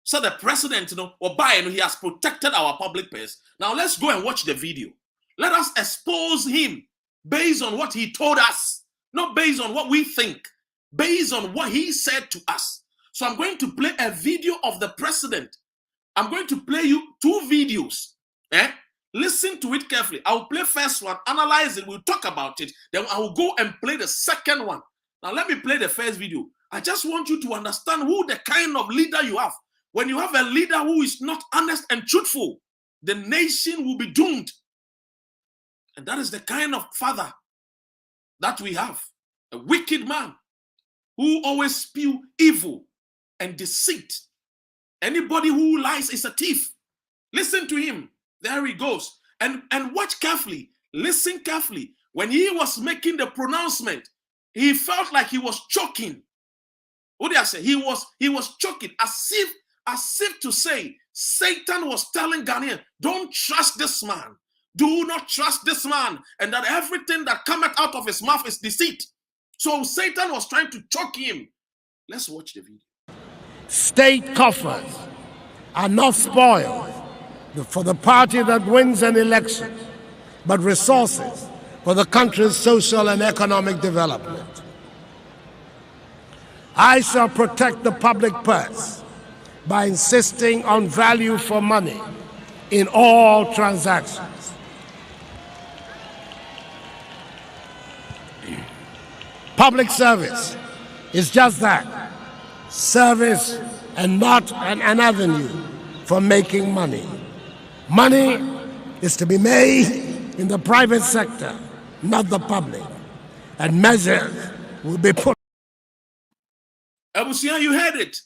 so the president he has protected our public purse? Now let's go and watch the video. Let us expose him based on what he told us, not based on what we think, based on what he said to us. So I'm going to play a video of the president. I'm going to play you 2 videos. Listen to it carefully. I will play first one, analyze it, we'll talk about it. Then I will go and play the second one. Now let me play the first video. I just want you to understand who the kind of leader you have. When you have a leader who is not honest and truthful, the nation will be doomed. And that is the kind of father that we have. A wicked man who always spew evil and deceit. Anybody who lies is a thief. Listen to him. There he goes. And watch carefully. Listen carefully. When he was making the pronouncement, he felt like he was choking. What did I say? He was choking as if to say Satan was telling Ghanaian, don't trust this man. Do not trust this man. And that everything that cometh out of his mouth is deceit. So Satan was trying to choke him. Let's watch the video. State coffers are not spoiled for the party that wins an election, but resources for the country's social and economic development. I shall protect the public purse by insisting on value for money in all transactions. Public service is just that, service and not an avenue for making money. Money is to be made in the private sector, not the public, and measures will be put. Abusia, you heard it.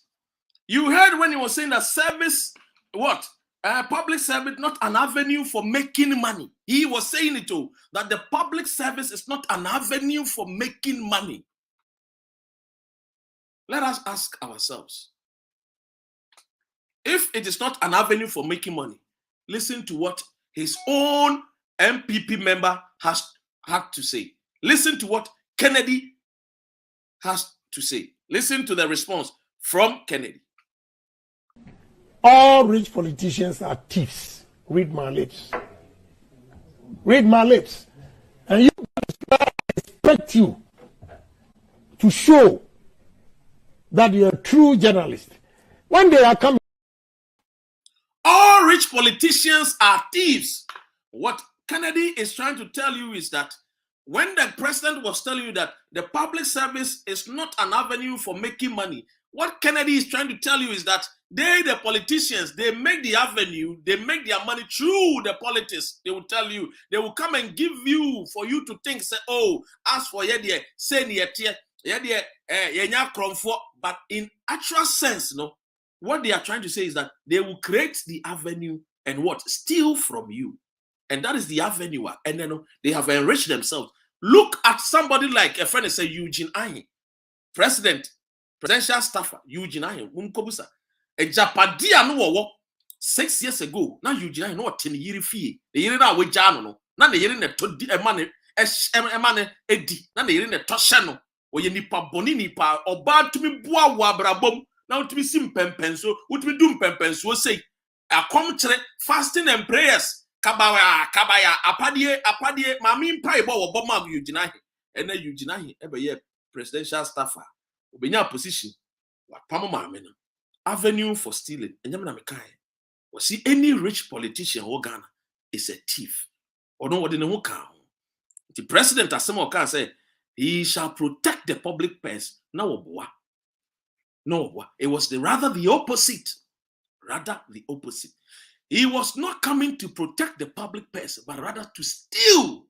You heard when he was saying that service, what? Public service, not an avenue for making money. He was saying it too, that the public service is not an avenue for making money. Let us ask ourselves, if it is not an avenue for making money, listen to what his own MPP member had to say. Listen to what Kennedy has to say. Listen to the response from Kennedy. All rich politicians are thieves. Read my lips. Read my lips. And I expect you to show that you're a true journalist. When they are coming. All rich politicians are thieves. What Kennedy is trying to tell you is that when the president was telling you that the public service is not an avenue for making money, what Kennedy is trying to tell you is that they, the politicians, they make the avenue, they make their money through the politics. They will tell you, they will come and give you for you to think, say, oh, as for yedie, say but in actual sense, no, what they are trying to say is that they will create the avenue and what? Steal from you. And that is the avenue. And then they have enriched themselves. Look at somebody like a friend, say Eugene Ahi, presidential staffer, Eugene Ahi, Munkobusa. A Japadia no 6 years ago. Now Eugene Ahi no 10 year fee. The year now with Jano. Now the year in a money, a money, Eddie. Now the year in a Toshano. Or ye nipa boni nipa, or bad to me boa wabrabom. Now to be sim pempenso, what we do pempenso say. A comtre fasting and prayers. Kabaya, apadie, mami mpa ebo wo boma Eugene Ahi. And then Eugene Ahi ebe ye presidential staffer. Obenya position. What pamo mame no. Avenue for stealing. And yamna mekai. Was see any rich politician or Ghana is a thief. Or no what in the ka. The president asemo can say he shall protect the public purse. No, it was rather the opposite. He was not coming to protect the public purse, but rather to steal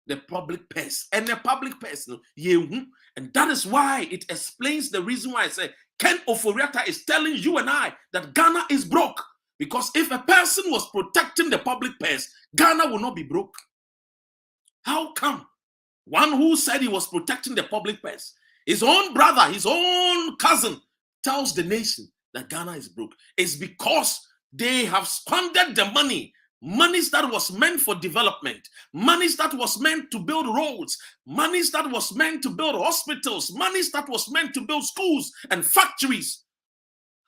the public purse. And the public purse, and that is why it explains the reason why I say Ken Ofori Atta is telling you and I that Ghana is broke. Because if a person was protecting the public purse, Ghana will not be broke. How come? One who said he was protecting the public purse, his own brother, his own cousin, tells the nation that Ghana is broke. It's because they have squandered the monies that was meant for development, monies that was meant to build roads, monies that was meant to build hospitals, monies that was meant to build schools and factories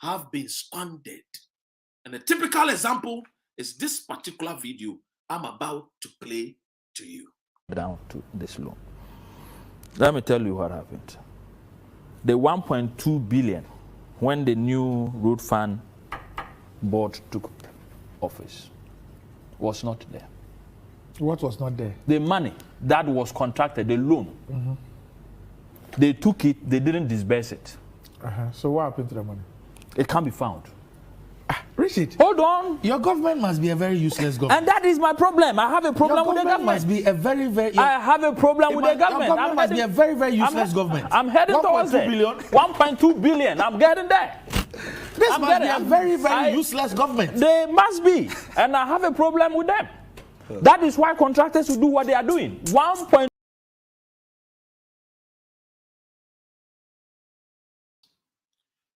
have been squandered. And a typical example is this particular video I'm about to play to you. Down to this loan. Let me tell you what happened. The 1.2 billion when the new road fund board took office was not there. What was not there? The money that was contracted, the loan. They took it, they didn't disburse it. So what happened to the money? It can't be found. Richard, hold on. Your government must be a very useless government. And that is my problem. I have a problem with the government. Must be a very, very. I have a problem with the government. Your government must be a very, very useless government. I'm heading towards it. 1.2 billion. I'm getting there. This must be a very, very useless government. They must be. And I have a problem with them. That is why contractors will do what they are doing. 1.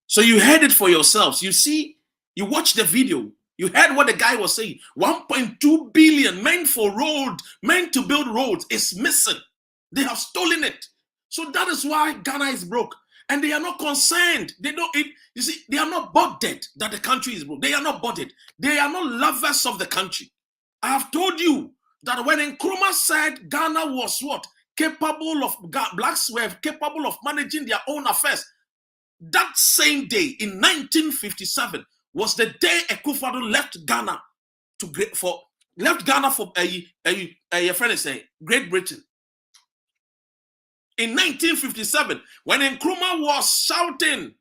So you heard it for yourselves. You see, you watched the video. You heard what the guy was saying. 1.2 billion meant for road, meant to build roads is missing. They have stolen it. So that is why Ghana is broke. And they are not concerned. They don't. You see, they are not bothered that the country is broke. They are not bothered. They are not lovers of the country. I have told you that when Nkrumah said Ghana was what? Capable of, blacks were capable of managing their own affairs. That same day in 1957 was the day Akufo-Addo left Ghana for a friend is saying Great Britain. In 1957, when Nkrumah was shouting,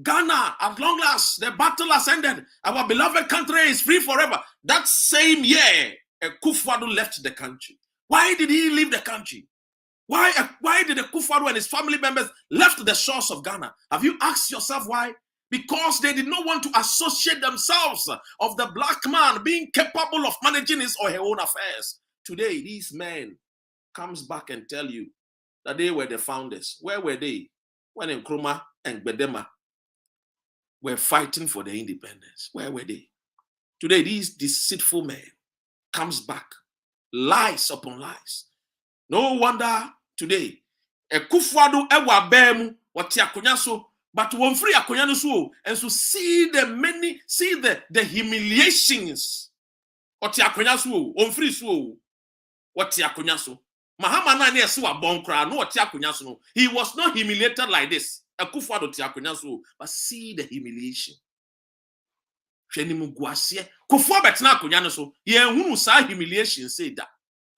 Ghana, at long last, the battle has ended. Our beloved country is free forever. That same year, Akufo-Addo left the country. Why did he leave the country? Why did Akufo-Addo and his family members left the shores of Ghana? Have you asked yourself why? Because they did not want to associate themselves of the black man being capable of managing his or her own affairs. Today, these men comes back and tell you that they were the founders. Where were they when Nkrumah and Bedema were fighting for their independence? Where were they? Today, these deceitful men comes back, lies upon lies. No wonder today, Akufo-Addo ewa bemu wati akonya so, but one free akonya no so, and so see the humiliations. Wati akonya so, on free so, wati akonya so. Mahama na ne so abonkra no wati akonya so no. He was not humiliated like this. Akufo-Addo ti akonya so, but see the humiliation. Hwenimu guasie. Kufo betena akonya no so. Ye hunu sa humiliation say da.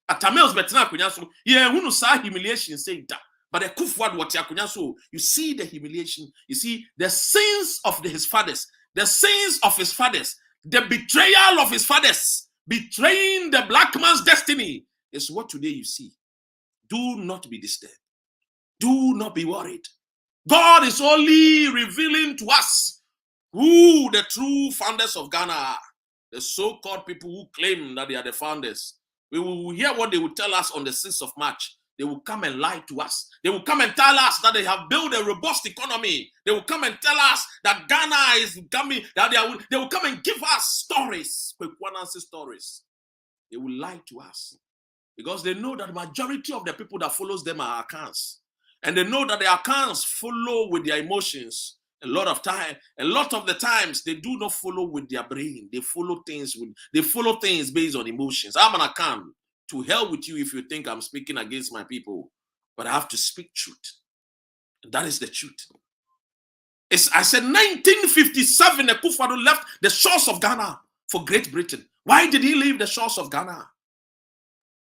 Atamels betena akonya so. Ye hunu sa humiliation say da. But the Kufuor what akonya so. You see the humiliation. You see the sins of his fathers. The sins of his fathers. The betrayal of his fathers. Betraying the black man's destiny is what today you see. Do not be disturbed. Do not be worried. God is only revealing to us who the true founders of Ghana are. The so-called people who claim that they are the founders. We will hear what they will tell us on the 6th of March. They will come and lie to us. They will come and tell us that they have built a robust economy. They will come and tell us that Ghana is coming, that they will come and give us stories, stories. They will lie to us because they know that the majority of the people that follows them are Akans. And they know that the Akans follow with their emotions. A lot of the times, they do not follow with their brain. They follow things based on emotions. I'm an Akan. To hell with you if you think I'm speaking against my people. But I have to speak truth. And that is the truth. I said 1957, the Kufuor left the shores of Ghana for Great Britain. Why did he leave the shores of Ghana?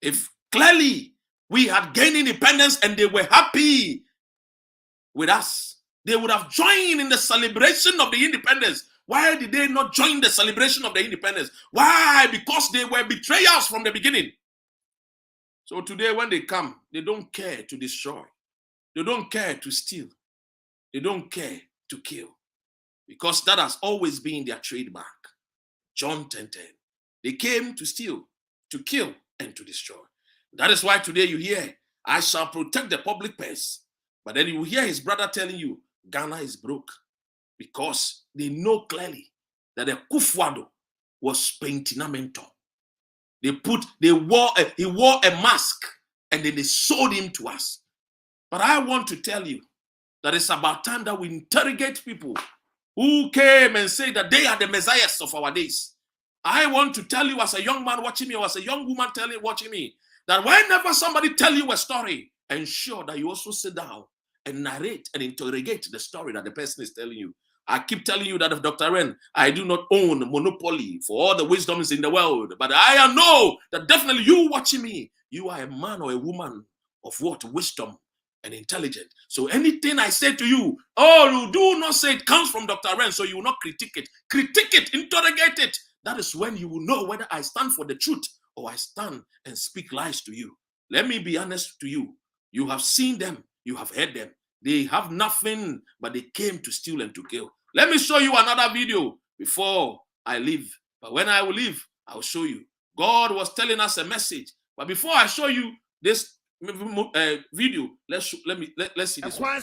If clearly we had gained independence and they were happy with us, they would have joined in the celebration of the independence. Why did they not join the celebration of the independence? Why? Because they were betrayers from the beginning. So today when they come, they don't care to destroy. They don't care to steal. They don't care to kill. Because that has always been their trademark. John 10:10. They came to steal, to kill, and to destroy. That is why today you hear, I shall protect the public purse. But then you hear his brother telling you, Ghana is broke. Because they know clearly that the Kufuor was pentinamento. He wore a mask and then they sold him to us. But I want to tell you that it's about time that we interrogate people who came and say that they are the messiahs of our days. I want to tell you as a young man watching me or as a young woman watching me that whenever somebody tell you a story, ensure that you also sit down and narrate and interrogate the story that the person is telling you. I keep telling you that of Dr. Ren, I do not own a monopoly for all the wisdoms in the world. But I know that definitely you watching me, you are a man or a woman of what? Wisdom and intelligence. So anything I say to you, you do not say it comes from Dr. Ren, so you will not critique it. Critique it, interrogate it. That is when you will know whether I stand for the truth or I stand and speak lies to you. Let me be honest to you. You have seen them. You have heard them. They have nothing, but they came to steal and to kill. Let me show you another video before I leave. But when I will leave, I'll show you. God was telling us a message. But before I show you this video, let's see this one.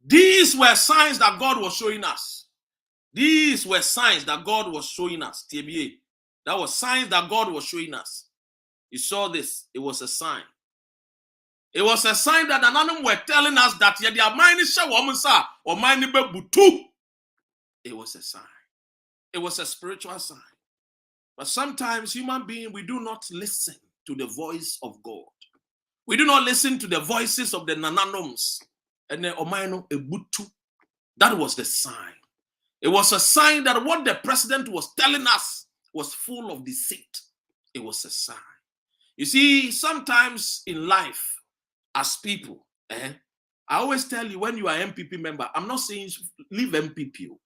These were signs that God was showing us. These were signs that God was showing us. TBA. That was signs that God was showing us. You saw this. It was a sign. It was a sign that none were telling us that it was a sign. It was a spiritual sign. But sometimes human beings, we do not listen to the voice of God. We do not listen to the voices of the nananoms. And the Omaino Ebutu. That was the sign. It was a sign that what the president was telling us was full of deceit. It was a sign. You see, sometimes in life, as people, I always tell you when you are an MPP member, I'm not saying leave MPP.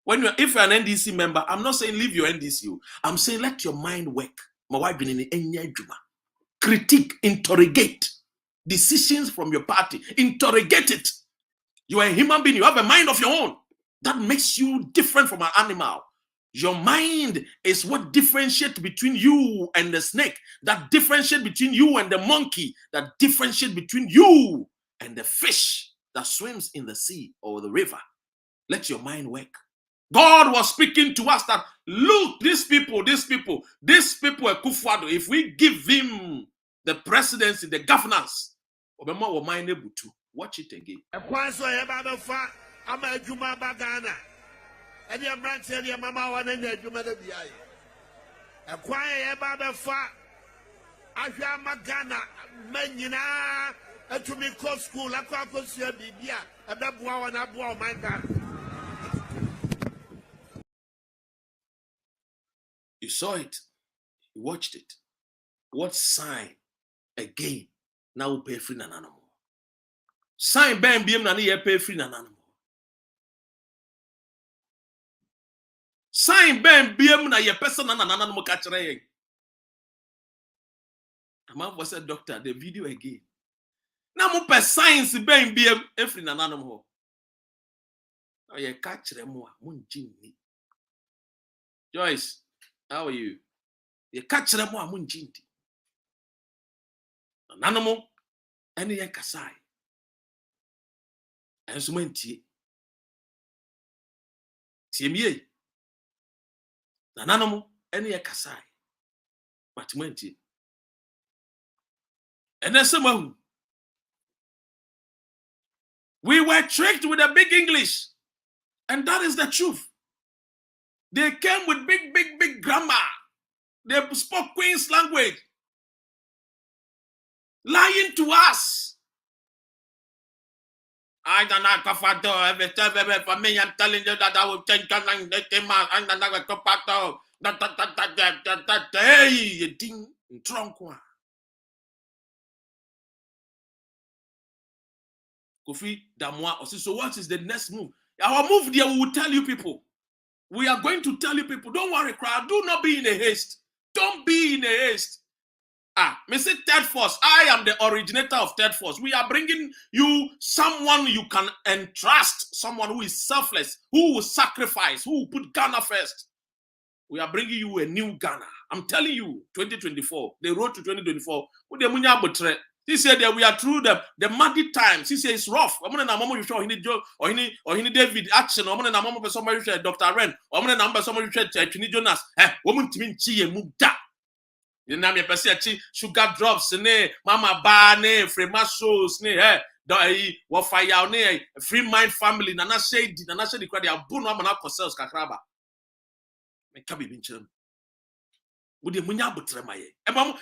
If you're an NDC member, I'm not saying leave your NDC. I'm saying let your mind work. Critique, interrogate decisions from your party. Interrogate it. You are a human being. You have a mind of your own. That makes you different from an animal. Your mind is what differentiates between you and the snake. That differentiates between you and the monkey. That differentiates between you and the fish that swims in the sea or the river. Let your mind work. God was speaking to us that, look, these people are Kufuor. If we give him the presidency, the governance, Watch it again. A quanso yaba fa ama juma bagana. And your branch and your mama one and your juma de biai. A quiet yaba fa Aja magana menina to me call school la kwa kosia bibia e be boa na boa my God. You saw it. You watched it. What sign again? Now we pay free na animal. Sign ben biem na ye pay free na animal. Sign ben biem na ye person na animal catch re. A man was a doctor, the video again. Now mo per science ben biem free na animal. Oh ye catch re mo mun jini. Joyce, how are you? Ye catch re mo mun jini. Animal any ye kasai. And so many Tiemie Nanamo any a kasai. But menti. And then someone we were tricked with a big English, and that is the truth. They came with big grammar. They spoke Queen's language, lying to us. I don't know if I do every time for me. I'm telling you that I will change and another topato. That hey, you ding drunk one. Kofi Damwa. So what is the next move? Our move there, we will tell you people. We are going to tell you people. Don't worry, crowd. Do not be in a haste. Don't be in a haste. Mr. Third Force, I am the originator of Third Force. We are bringing you someone you can entrust, someone who is selfless, who will sacrifice, who will put Ghana first. We are bringing you a new Ghana. I'm telling you, 2024, the road to 2024. He said that we are through the muddy times. He said it's rough. I'm going to show Joe or David Action. I'm going to somebody Dr. Ren. I'm going to somebody Jonas. Woman to me, you know me person sugar drops ne mama ba ne free muscles ne wo fire ne free mind family na na shade the crowd abu no amana cosels kakraba me ka be binchirem wo de munya abotrema ye emam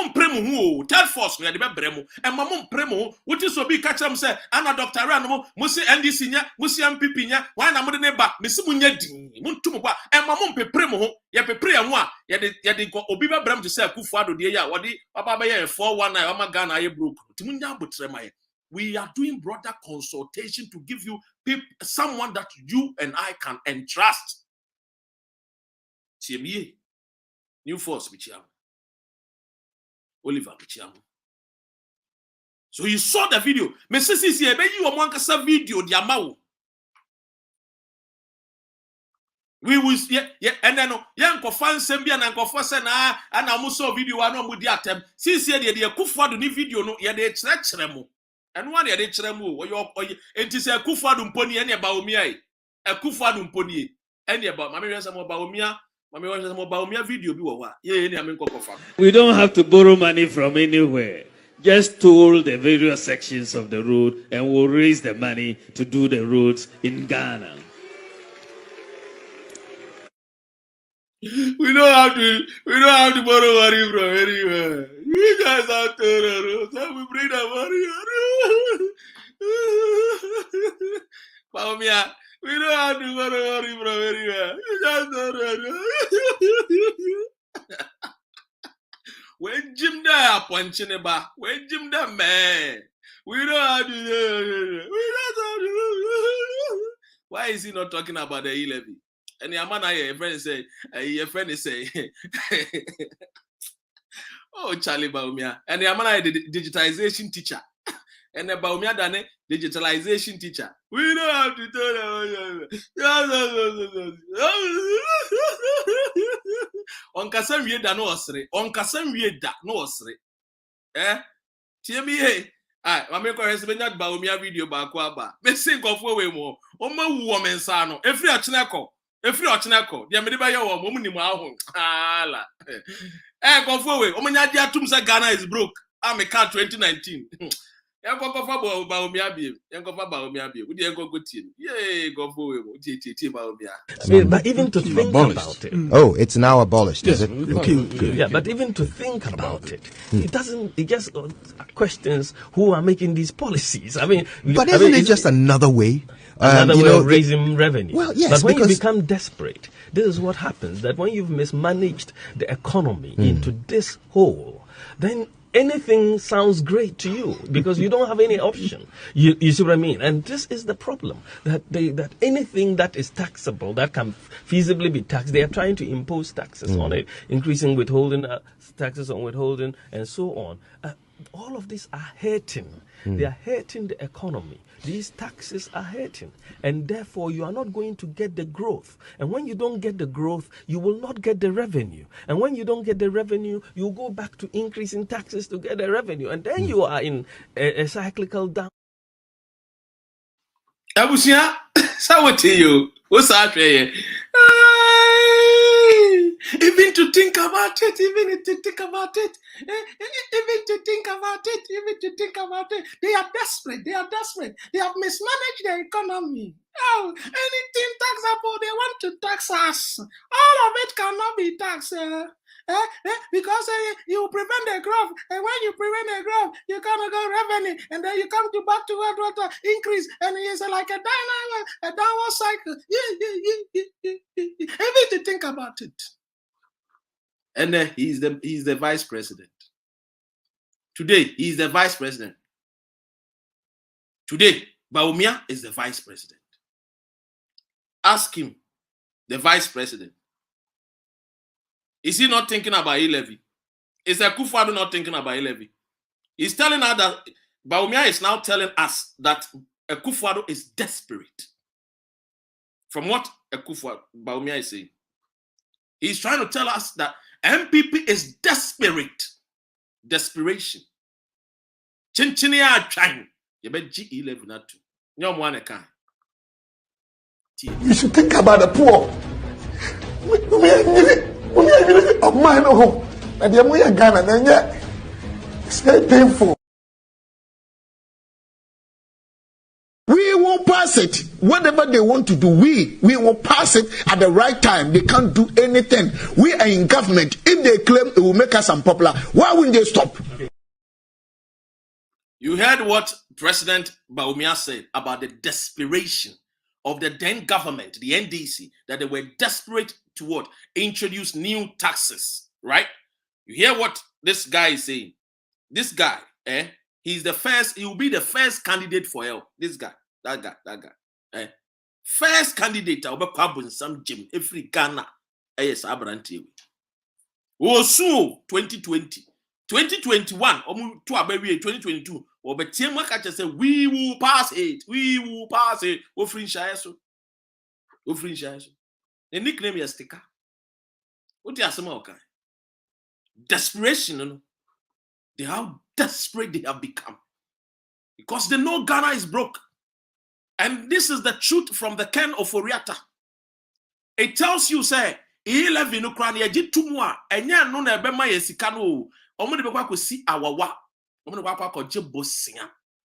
mpremu hu Third Force no ya de be bremu emam mpremu wo ti so bi ka kyerem say ana Dr. Ran mo musi NDC nya musi MPP nya wan na mo de ne ba mesi munya din muntu mo ba emam mpepremu ho ye pepre ya ho a ye de obi be brem to say Kufuado de ya wo de baba be ye 419 o ma Ghana ye broke ti munya abotrema ye. We are doing broader consultation to give you someone that you and I can entrust. Tiemie New Force Bichiam. Oliver Bichiam. So you saw the video. Mrs. Sisi, you want to video the amount. We will and then yanko fan sembia na nkofo se na ana mo so video wa no mo di atem. Sisi de Kufuado ni video no ye de kyerɛ mo. And one ye de kyerɛ mo wo yo enti se Kufuado mponi ene ba omi ai. Kufuado mponi ene ba mama we say mo ba omia. Video. We don't have to borrow money from anywhere. Just toll the various sections of the road and we'll raise the money to do the roads in Ghana. We don't have to borrow money from anywhere. You guys are toll so we bring the money. We don't have to borrow money from anywhere. When Jim there, punching ba. When Jim there, man. We don't have to. Why is he not talking about the E-levy? And your man, your friend is saying, oh, Charlie Baumia. And your man, the digitization teacher. And the Baumia done digitalization teacher. We don't have to tell them. On kasam wie da no osre. On kasam wie da no osre. TMA. Mame ko hese benya Baumia video ba ko aba. Me sing of we mo. O ma wu o mensa no. Efri ocheneko. Dia me de ba ye wo mo ni mo ahun. Ala. Konfo we. O menya dia tum say Ghana is broke. I'm a car 2019. But even to think about it. Oh, it's now abolished, is it? Okay, good. Yeah, but even to think about it, it just questions who are making these policies. I mean, but isn't it just another way? Another way of raising revenue. Well, yes, but when you become desperate, this is what happens, that when you've mismanaged the economy into this hole, then anything sounds great to you because you don't have any option. You see what I mean? And this is the problem, that anything that is taxable, that can feasibly be taxed, they are trying to impose taxes on it, increasing withholding, taxes on withholding, and so on. All of these are hurting. They are hurting the economy. These taxes are hurting, and therefore you are not going to get the growth. And when you don't get the growth, you will not get the revenue. And when you don't get the revenue, you go back to increasing taxes to get the revenue, and then you are in a cyclical down. Abusia, sawati you. What's that? Even to think about it, even to think about it, they are desperate. They have mismanaged their economy. Oh, anything taxable, they want to tax us. All of it cannot be taxed. Because you prevent the growth, and when you prevent the growth, you cannot go revenue, and then you come back to what increase, and it's like a downward cycle. Even to think about it. And he's the vice president. Today, he's the vice president. Today, Bawumia is the vice president. Ask him, the vice president. Is he not thinking about e-levy? Is Akufo-Addo not thinking about e-levy? He's telling us that Bawumia is now telling us that Akufo-Addo is desperate. From what Bawumia is saying, he's trying to tell us that MPP is desperate. Desperation. Chinchinia trying. You bet G11 not to. You should think about the poor. Of mine, and the Ghana, then it's very painful. We will pass it. Whatever they want to do, we will pass it at the right time. They can't do anything. We are in government. If they claim it will make us unpopular, why wouldn't they stop? You heard what President Bawumia said about the desperation of the then government, the NDC, that they were desperate to what? Introduce new taxes, right? You hear what this guy is saying? This guy, he's the first, he will be the first candidate for help. This guy, that guy. First candidate, I'll be carbon some gym, every Ghana. Yes, Abranti. Osu 2020. 2021, 2022, or but say we will pass it. We will pass it. Ofori Atta. The nickname is sticker. What do you say, okay? Desperation, they how desperate they have become because they know Ghana is broke, and this is the truth from the Ken Ofori Atta. It tells you, say, e-levy no krani eji tumwa enya no na ebe ma yesika no omo de bekwa kosi awawa omo de bekwa koje bosia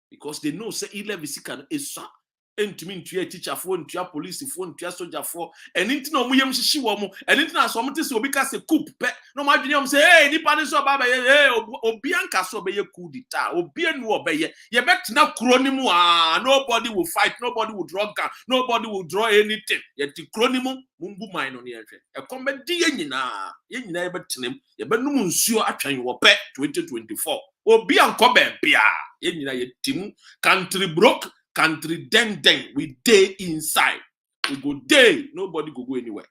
because they know say e-levy sika no esua entumi ntua teacher fo ntua police fo ntua soldier fo eni na omo yem hihyi wo mo eni na so omo te se obi ka se coup pe no ma dwene om say hey nipa ne so ba ba ye obi anka so be ye coup d'etat obi enu obeye ye betina kuro ni mu nobody will fight, nobody will draw gun, nobody will draw anything yet kuro ni mu mumbu mine no ye hwe e komedi ye nyina ye betenem ye benum nsuo atwan wo pe 2024 obi anko be bia ye nyina ye tim country broke. Country deng, we day inside. We go day, nobody go anywhere.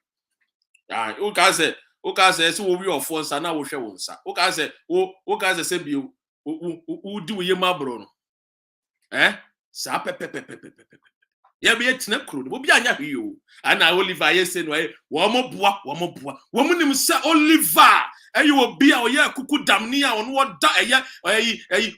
Okay, say, so we are forced, and now we share one, sir. Okay, say, be who do ye ma bro? Sa pepe. Yeah, be a tinakru, will be anya you. And I Oliver, yes, and way, one more bois. Woman, him say Oliver. And you will be our year cuckoo damnia on what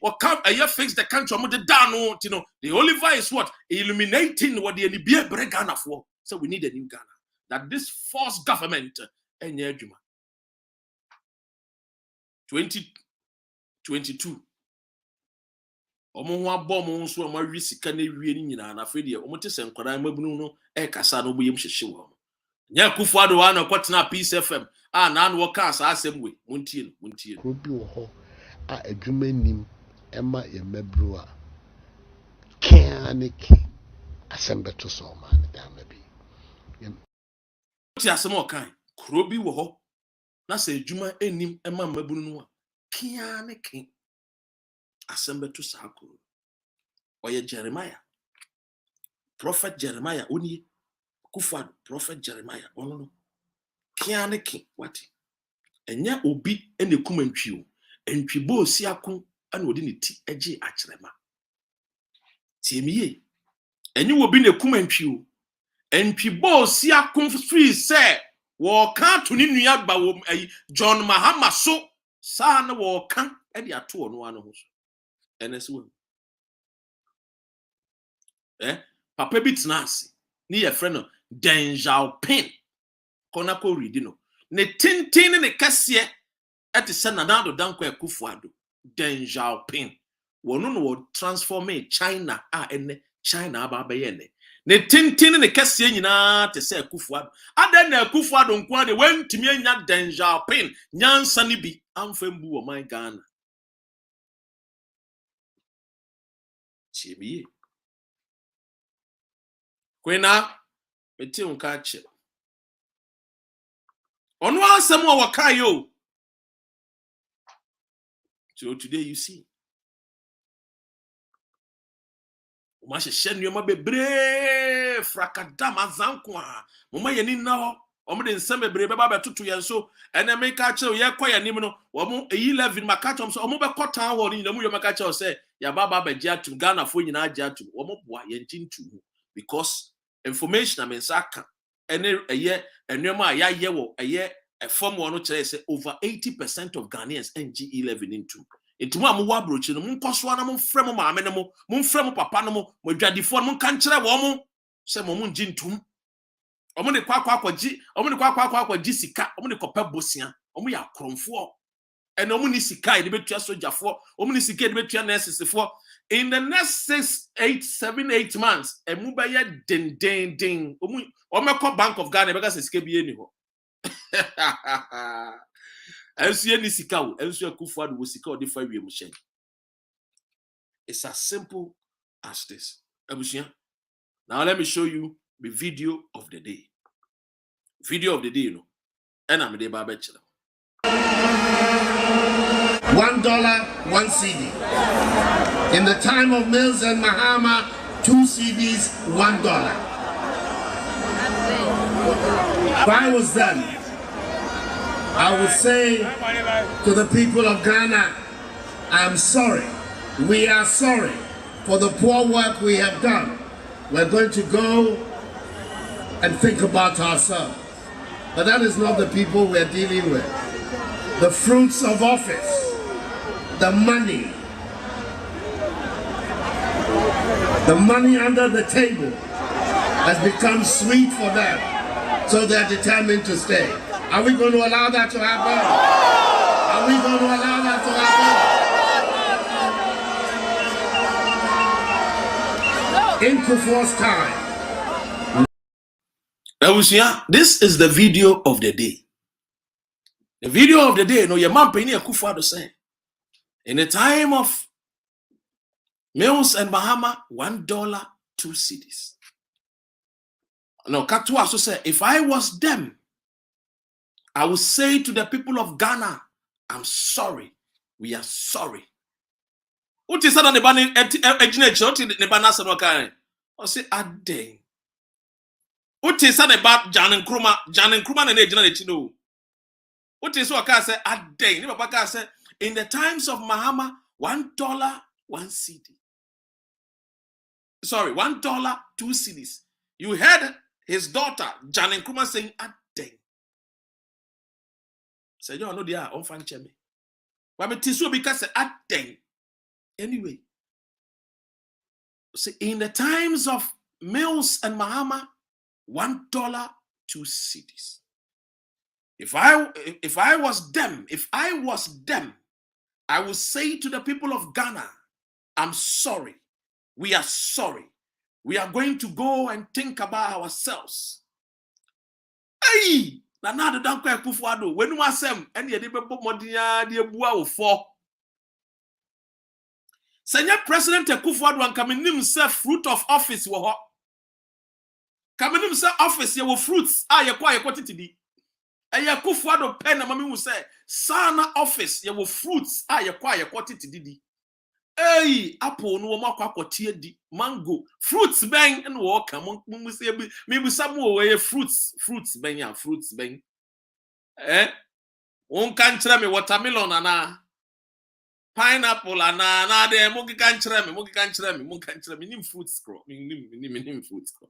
or come a fix the country of the down, you know. The Oliver is what? Illuminating what the NBA break Ghana for. So we need a new Ghana. That this false government and 2022. Omo ho abom nso omo wi sika na wie ni nyina na fe de omo te se nkwara mabunu no e kasa no boyem hyehye wo. Nya Kufuado wa na kwotena Peace FM na no ka asa asem we muntie no. Obi wo ho a adwuma nim ema ye mabru a kaniki asembeto so man da mabi. Ti asem o kan kro bi wo ho na se adwuma enim ema mabunu no a kaniki asembeto sakuru. Oye Jeremiah, Prophet Jeremiah oni Kufuado Prophet Jeremiah ono no kaniki wati enya obi ene kumantwi o entwibo osi akon ana odi ne ti age akyerema tiemiye enyi obi ne kumantwi o entwibo osi akon free say wo kan to ni nua gba wo John Mahama so sa na wo kan e de ato ono ano ho so enese wo papa bi tnase ni ye frɛ no Deng Xiaoping kona ko read no ne tintin ne kase ati se Nana Danko Kufuado Deng Xiaoping wono no transform China ene China aba ye ne tintin ne kase nyina te se Kufuado ada na Kufuado nko ade wantimi anya Deng Xiaoping nyansa ne bi amfambu wo man Ghana chibi kwena meti unka che ono asem o wakai yo. So today you see Umashe shenyo bebre frakadama zanko a mama yeni na ho omde nsem bebre beba betutu yen so ene me ka che ye kwa yanim no omo 11 maka chom so omo be kota ho ni namu yo maka che se ya baba be giatu Ghana fo nyina giatu omo boa yen tintu because information amensaka ene eye enwema ya ye wo eye form one kire say over 80% of Ghanaians NG11 into Intimu amu wabrochi no munkoso na mumfrɛ mo maame no mo mumfrɛ mo papa no mo adwadifo no munka nkyerɛ wo mo sɛ mo munji ntum omo ne kwakwa sika omo ne kopa bosia omo ya kromfo ene omo ni sika de betua sojafo omo ni sika de betua nurses-fo in the next 8 months emu ba ye den omo Bank of Ghana beka sika bi eni ho Ensu ni sika wo ensu Kufuado wo sika o de fa wiem hye. It's as simple as this. Abusia. Now let me show you the video of the day. Video of the day no. And I'm the baba chile. $1, 1 CD. In the time of Mills and Mahama, 2 CDs, $1. If I was them, I would say to the people of Ghana, I'm sorry. We are sorry for the poor work we have done. We're going to go and think about ourselves. But that is not the people we're dealing with. The fruits of office, the money under the table has become sweet for them, so they're determined to stay. Are we going to allow that to happen? Are we going to allow that to happen? In Kufuor's time. This is the video of the day. The video of the day, no, your man Penny Kufuado saying, in the time of Mills and Mahama, $1, 2 cedis. No, Katu also said, if I was them, I will say to the people of Ghana, I'm sorry. We are sorry. What is that on the banning? The banner Sanokai? I say, Ade. What is that about Jan and Kruma and Ejina? What is what I say? Ade. Papa said, in the times of Mahama, $1, 1 CD. Sorry, $1, 2 CDs. You heard his daughter, Jan and Kruma, saying, Ade. Say, you know, they are on fan chemi. But me tisu because at den. Anyway, see, in the times of Mills and Mahama, $1, 2 cedis. If I was them, I would say to the people of Ghana, I'm sorry. We are sorry. We are going to go and think about ourselves. Hey! Na na do kwa Akufo-Addo when you asem and ye dey bebo modiya dey bua ofo. Senior President Akufo-Addo an kamenim say fruit of office wo ho. Kamenim say office ye wo fruits a ye kwa titidi. Eye Akufo-Addo pen na mami hu say sana office ye wo fruits a ye kwa titidi. Hey, apple no mo akwakotie di mango fruits ben and wo ka mo say me bi samu we fruits ben won kan kire me watermelon ana pineapple ana na de mo kan kire me nim fruits kro nim fruits kro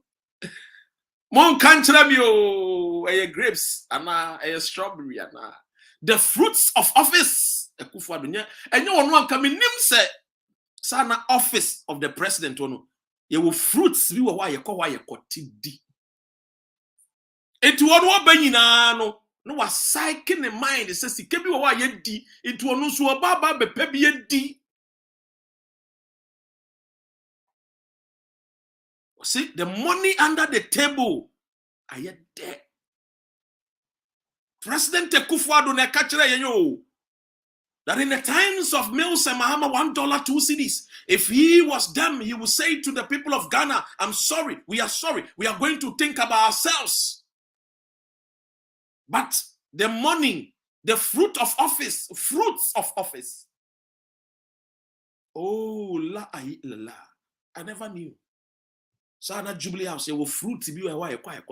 mo kan kire me o grapes ana strawberry ana the fruits of office Akufo-Addo nya enye wono anka me nim say sana office of the president ono ye wo fruits bi wo wa ye kotidi etu ono obanyina no was psyching in mind says sika bi wo wa ye di etu ono so obaba be pa bi ye di. See the money under the table are there. President Akufo-Addo na ka kire ye yo that in the times of Mills and Mahama $1, 2 cedis, if he was them, he would say to the people of Ghana, I'm sorry, we are sorry, we are going to think about ourselves. But the money, the fruits of office, oh, la, I never knew. Sana Jubilee House, you will fruits be a quiet.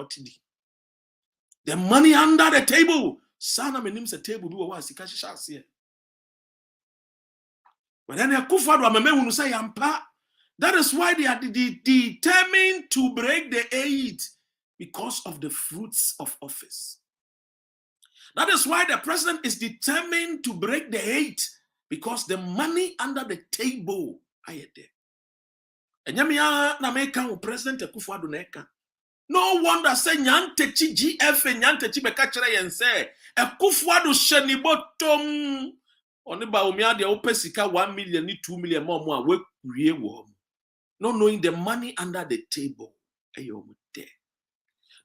The money under the table, Sana means a table, do a was the cash shall see. But then Akufo-Addo say that is why they are determined to break the aid because of the fruits of office. That is why the president is determined to break the aid because the money under the table are there. And na meka President Akufo-Addo neka. No wonder say nyantechi GF nyantechi beka kire yen say Akufo-Addo sheni bottom. Oniba omia de opesika 1 million, 2 million more we create wo. Not knowing the money under the table. There.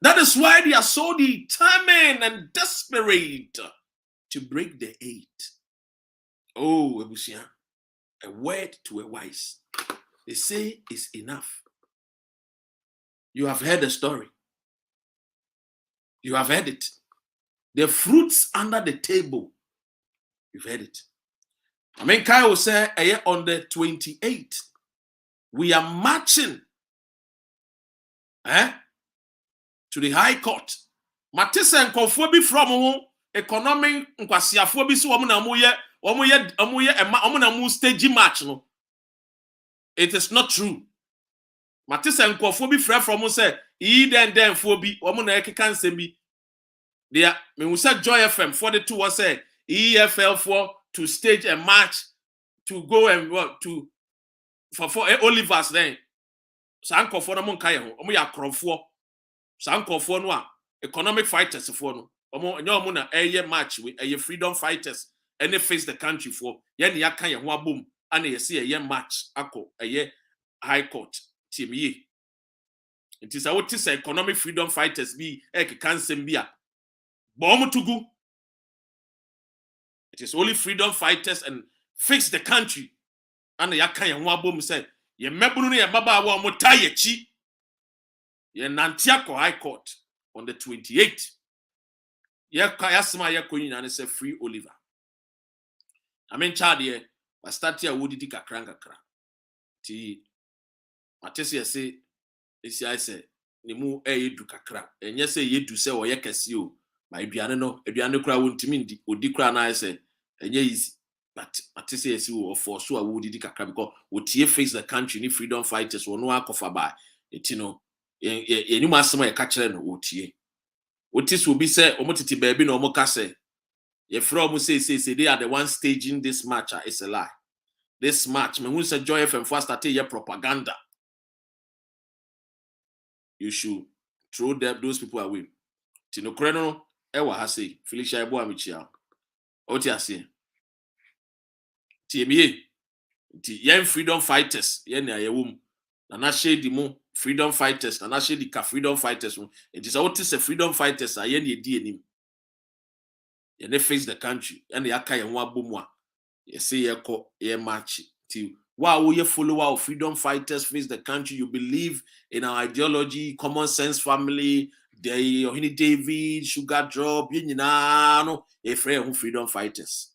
That is why they are so determined and desperate to break the aid. Oh, Ebusia, a word to a wise. They say it's enough. You have heard the story. You have heard it. The fruits under the table. You've heard it. I mean, Kai will say on the 28th, we are marching to the High Court. Matisa and Kofobi from economic nkwasiafobi so omuna mu stage match no. It is not true. Matisa and Kofobi from say then fobi omuna ekeka nsemi. There me we say Joy FM 42 was say EFL4 to stage a match to go and for Olivers then. Sanko for no monkai ho. Omo ya krofo. Sanko for no economic fighters for no. Omo nyo na eye match we eye freedom fighters and they face the country for. Ye ne yakan ye ho abom and ye see eye match akọ eye high court team ye. It is what is economic freedom fighters be ekeka nsem bia. Bo to go. It is only freedom fighters and fix the country. And the yakan ye ho abom say ye mebunu ye baba wa mo tayechi. Ye nantiako high court on the 28th. Ye kayasma ye koyin and say free Oliver. I mean child ye but start here wodi kakra. Ti Matesi say esi I say ne mu edu kakra. Enye say ye du say oye kese o. Ma aduane kura wontimi ndi odi kura na say enye easy. But Matesi esi wo for so a wodi kakra because wotie face the country ni freedom fighters wo no akofa ba. Etino ye nyuma asema ye ka kire no wotie. Otis will be say omotiti baby no omoka say ye from say they are the one staging this match. It's a lie. This match me who say Joy FM first started your propaganda. You should throw those people away. Tino Kreno ewa ha say Felicia Ebo amichia. Oti ase. Tiemie Yen freedom fighters, yen ya yewum. Nana shade mo freedom fighters, nana shade ka freedom fighters. It is what is a freedom fighters, a yen ye di and they face the country and the aka and wabumwa. You say ye march till wow, you follower of freedom fighters face the country. You believe in our ideology, common sense family, the Ohini David, sugar drop, you know, a friend who freedom fighters.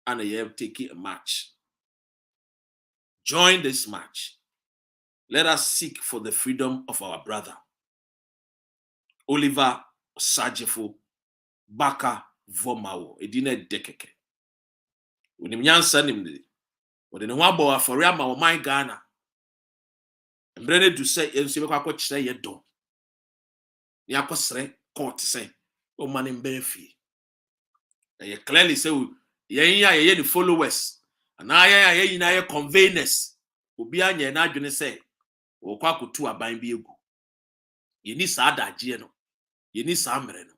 And they have taken a march. Join this march. Let us seek for the freedom of our brother. Oliver Sajefo Baka Vomawo. Edine Dekeke. Unim nyansa nimde. Wode ne ho abo afore ama o man Ghana. Mbrene du se yensu be kwakọ kire ye do. Ni akosre court say o man mbe fi. Ye clearly say yen ya ye the followers. Na ye nyina ye conveners. Obi anya na adwene say o kwakotu aban bi egu. Ye ni sa adaje no. Ye ni sa mre no.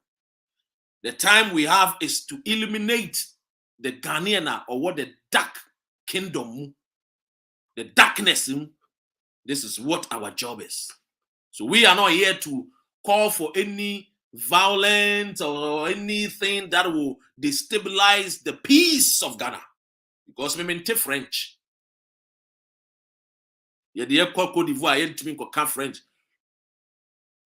The time we have is to eliminate the Ghanaian or what the dark kingdom, the darkness. This is what our job is. So we are not here to call for any violence or anything that will destabilize the peace of Ghana. Because we mean French. Yeah, the Côte d'Ivoire, you mean French.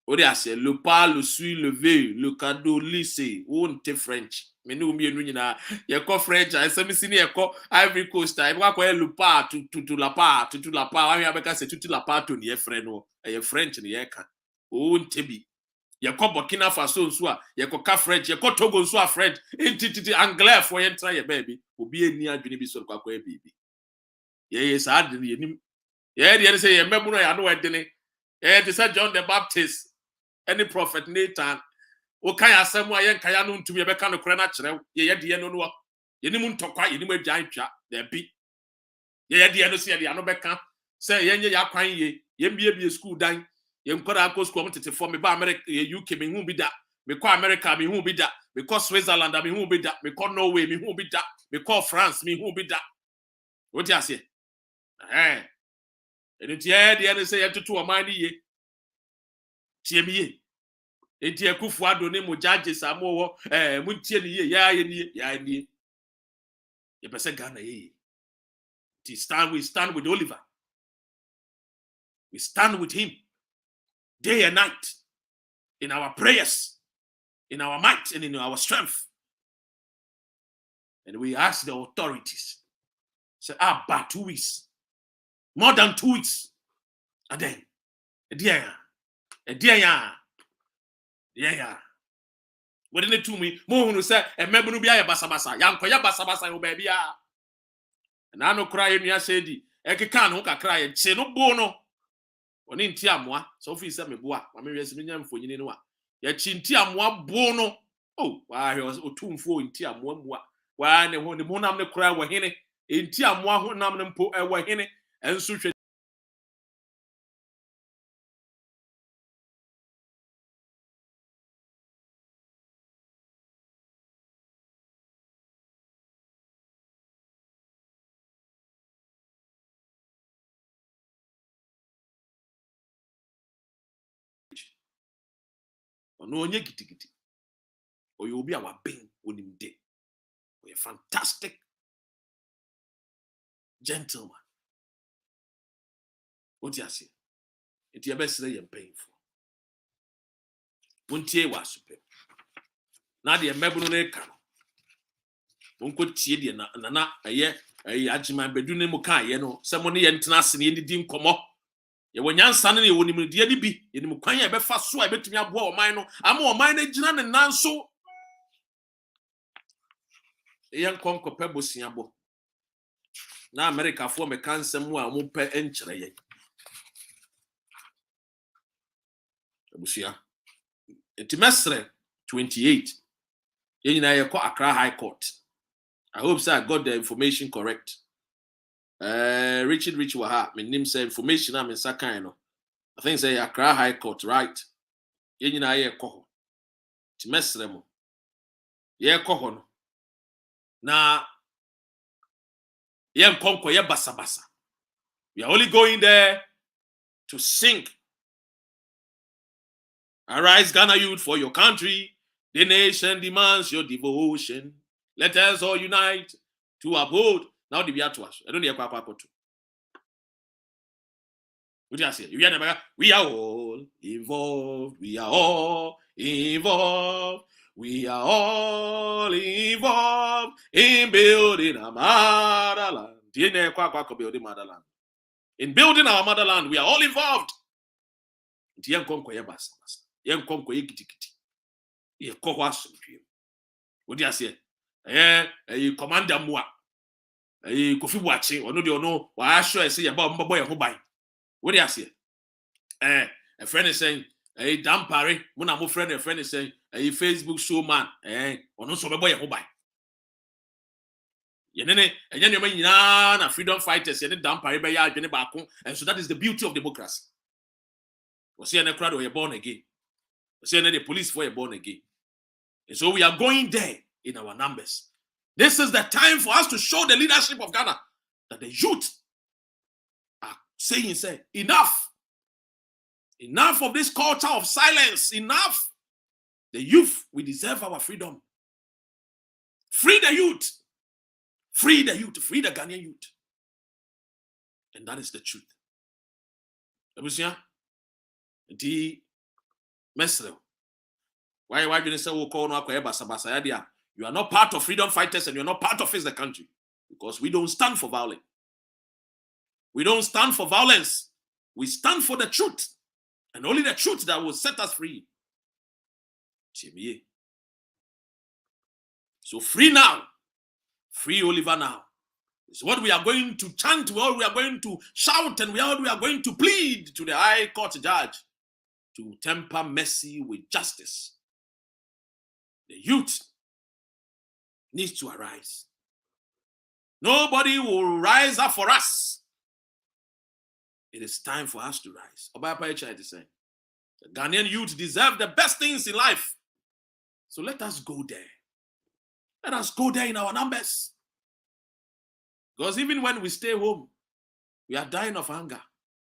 What I say, le pas, le suis, le veille, le cadeau, lycée, on te French. Mais nous, you call French, I say, me you call Ivory Coast, I walk where le pas, tout la part, I mean, I say, tout la part, to your friend, or a French in the air can. On te be. You call Burkina Faso, so, you call French, you call Togo, so French, entity, Anglais for you try your baby, will be a near Guinea Bissau, baby. Yes, I didn't. Yeah, the other say, remember, I know I didn't. Yeah, they said John the Baptist. Any prophet Nathan, o kaya asem wa yen kaya no ntumi e beka no kora na kire ye de no no ye ni mu ntokwa ye ni mu adwan twa da bi ye de no se ye de ano beka se ye nye ya kwan ye bie school dan ye nkora akọ school mo tete for me ba America ye UK me hu bi da me kọ America me hu bi da me kọ Switzerland me hu bi da me kọ Norway me hu bi da me kọ France me hu bi da what you say eni tie de no se ye tutu o man ni ye tie mi ye enti Akufo Addo ne mo judges amowo muntie ne ye ya ni ye pese Ghana ye we stand with Oliver, we stand with him day and night in our prayers, in our might and in our strength, and we ask the authorities say about 2 weeks, more than 2 weeks, and then yeah. What did it to me? More who say, and member no be a basabasa, young koya basabasa, no baby. And I no cry in your shady. Eke can hook a cry and say no bono. When in Tiamwa, Sophie said me boa, my marriage minium for you know. Yet chin Tiamwa bono. Oh, why he was otumfo in Tiamwa. Why the monam the cry were henny in Tiamwa who nam them po were henny and such. No onye kitikiti. Or you'll be our being with him day. We're a fantastic gentleman. What do you say? It's your best day you're paying for. Won't you was super? Now the Mebune can. Won't go tea na a year, a yajima bedune muka, you know, someone international in the dim come up. You when yan son you won't even dearly be in Mukanya, but fast so I bet me a boy mine. I'm more mine, Jinan and Nanso. A young conquer pebbles in abo. Now America form a cancer more won't pay entry. Busia. Etimestre 28. You know, you call Accra High Court. I hope so I got the information correct. Richard Waha, my name say information I'm in Sakano. I think say Accra High Court, right? You know, you call Etimestre mo. Yeah, call now Yen konko ye basa basa. We are only going there to sing. Arise, Ghana youth, for your country. The nation demands your devotion. Let us all unite to uphold. Now the beer to us. I don't hear Papa to. What do you say? We are all involved. We are all involved. We are all involved in building our motherland. In building our motherland, we are all involved. What do you say? Commander Mua. Kofi watching or no, you know, why sure I say about my boy who buy. What do you say? A friend is saying, damn parry. When I'm a friend is saying, a Facebook show man, or no, so my boy who buy. Yenene, and then you mean a freedom fighters, and damn parry by ya, and so that is the beauty of democracy. Was here in a crowd where you're born again. Was here in the police for you're born again. And so we are going there in our numbers. This is the time for us to show the leadership of Ghana that the youth are saying, say, enough. Enough of this culture of silence. Enough. The youth, we deserve our freedom. Free the youth. Free the youth. Free the Ghanaian youth. And that is the truth. The Mesrel. Why do you say we call no basa ya? You are not part of freedom fighters and you are not part of the country. Because we don't stand for violence. We don't stand for violence. We stand for the truth. And only the truth that will set us free. So free now. Free Oliver now. It's what we are going to chant, what we are going to shout, and what we are going to plead to the High Court judge to temper mercy with justice. The youth needs to arise. Nobody will rise up for us. It is time for us to rise. Obapa Echai is saying, the Ghanaian youth deserve the best things in life. So let us go there. Let us go there in our numbers. Because even when we stay home, we are dying of hunger.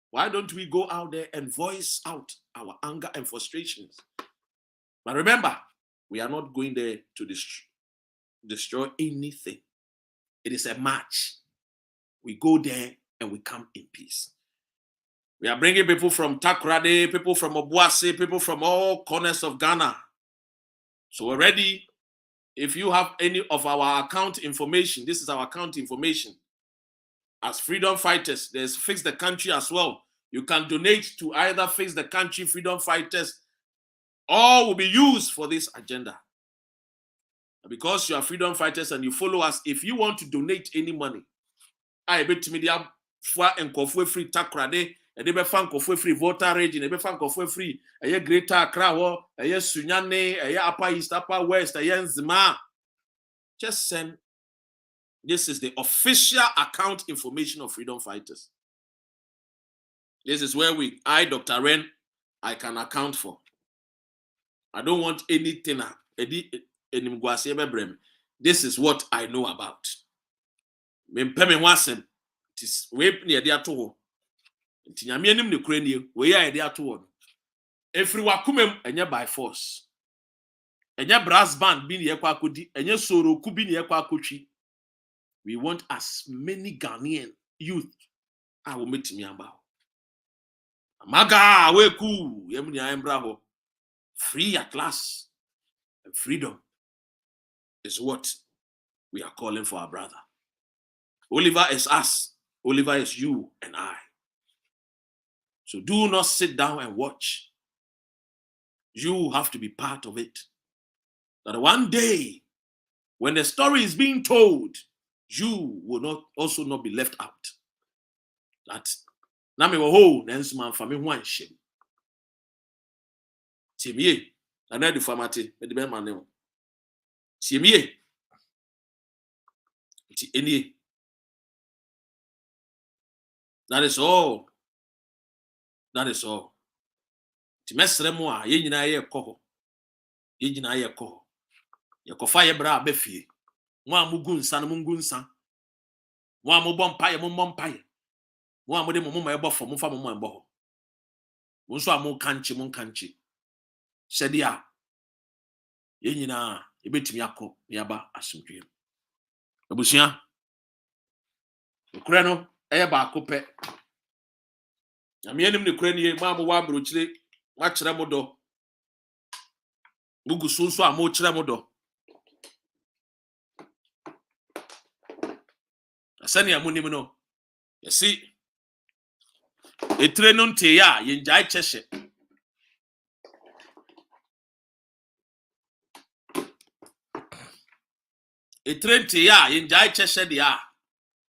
Why don't we go out there and voice out our anger and frustrations? But remember, we are not going there to destroy anything. It is a march. We go there and we come in peace. We are bringing people from Takoradi, people from Obuasi, people from all corners of Ghana. So already, if you have any of our account information, this is our account information. As freedom fighters, there's Fix the Country as well. You can donate to either Fix the Country, freedom fighters, all will be used for this agenda. Because you are freedom fighters and you follow us, if you want to donate any money, I bet to media for and free Takoradi, and they be fan free voter region, they be fan free a Greater Accra, a Sunyane, a Upper East, Upper West, a Nzima. Just send. This is the official account information of freedom fighters. This is where Dr. Ren, I can account for. I don't want anything. This is what I know about. Everyone come and by force. Enya brass band bi ne yekwa akodi, enya soro ku bi ne yekwa akotwi. We want as many Ghanaian youth I will meet me about. Amaga weku yemni ayembra ho. Free at last. And freedom is what we are calling for our brother. Oliver is us. Oliver is you and I. So do not sit down and watch. You have to be part of it. That one day, when the story is being told, you will also not be left out. That na me wo ho na nsuma mfa me ho anhye. Tiemie, ana du famate, me de be ma ne ho. Tiemie. Ti enie. That is all. That is all. Ti mesre mo a ye nyina ye kɔ. Ye nyina ye kɔ. Ye kɔfa ye bra abafie. Mo amugu nsa no mungu nsa. Mo mo bompaye mo mompaye. Mo amode mo mo ebo fo mo fa mo ebo ho. Mo so amo kanchi. Sedia. Ye nyina ebetimi akọ yaba asomdwe. Abusia. Okura no eye ba akopẹ. Na me anim ne kura ne ma mo wa brochire ma kire mo do. Mugu so amo kire mo do. Asani amunim no. Yesi etre no nte ya ye njai chehye. Etre nte ya ye njai chehye de a.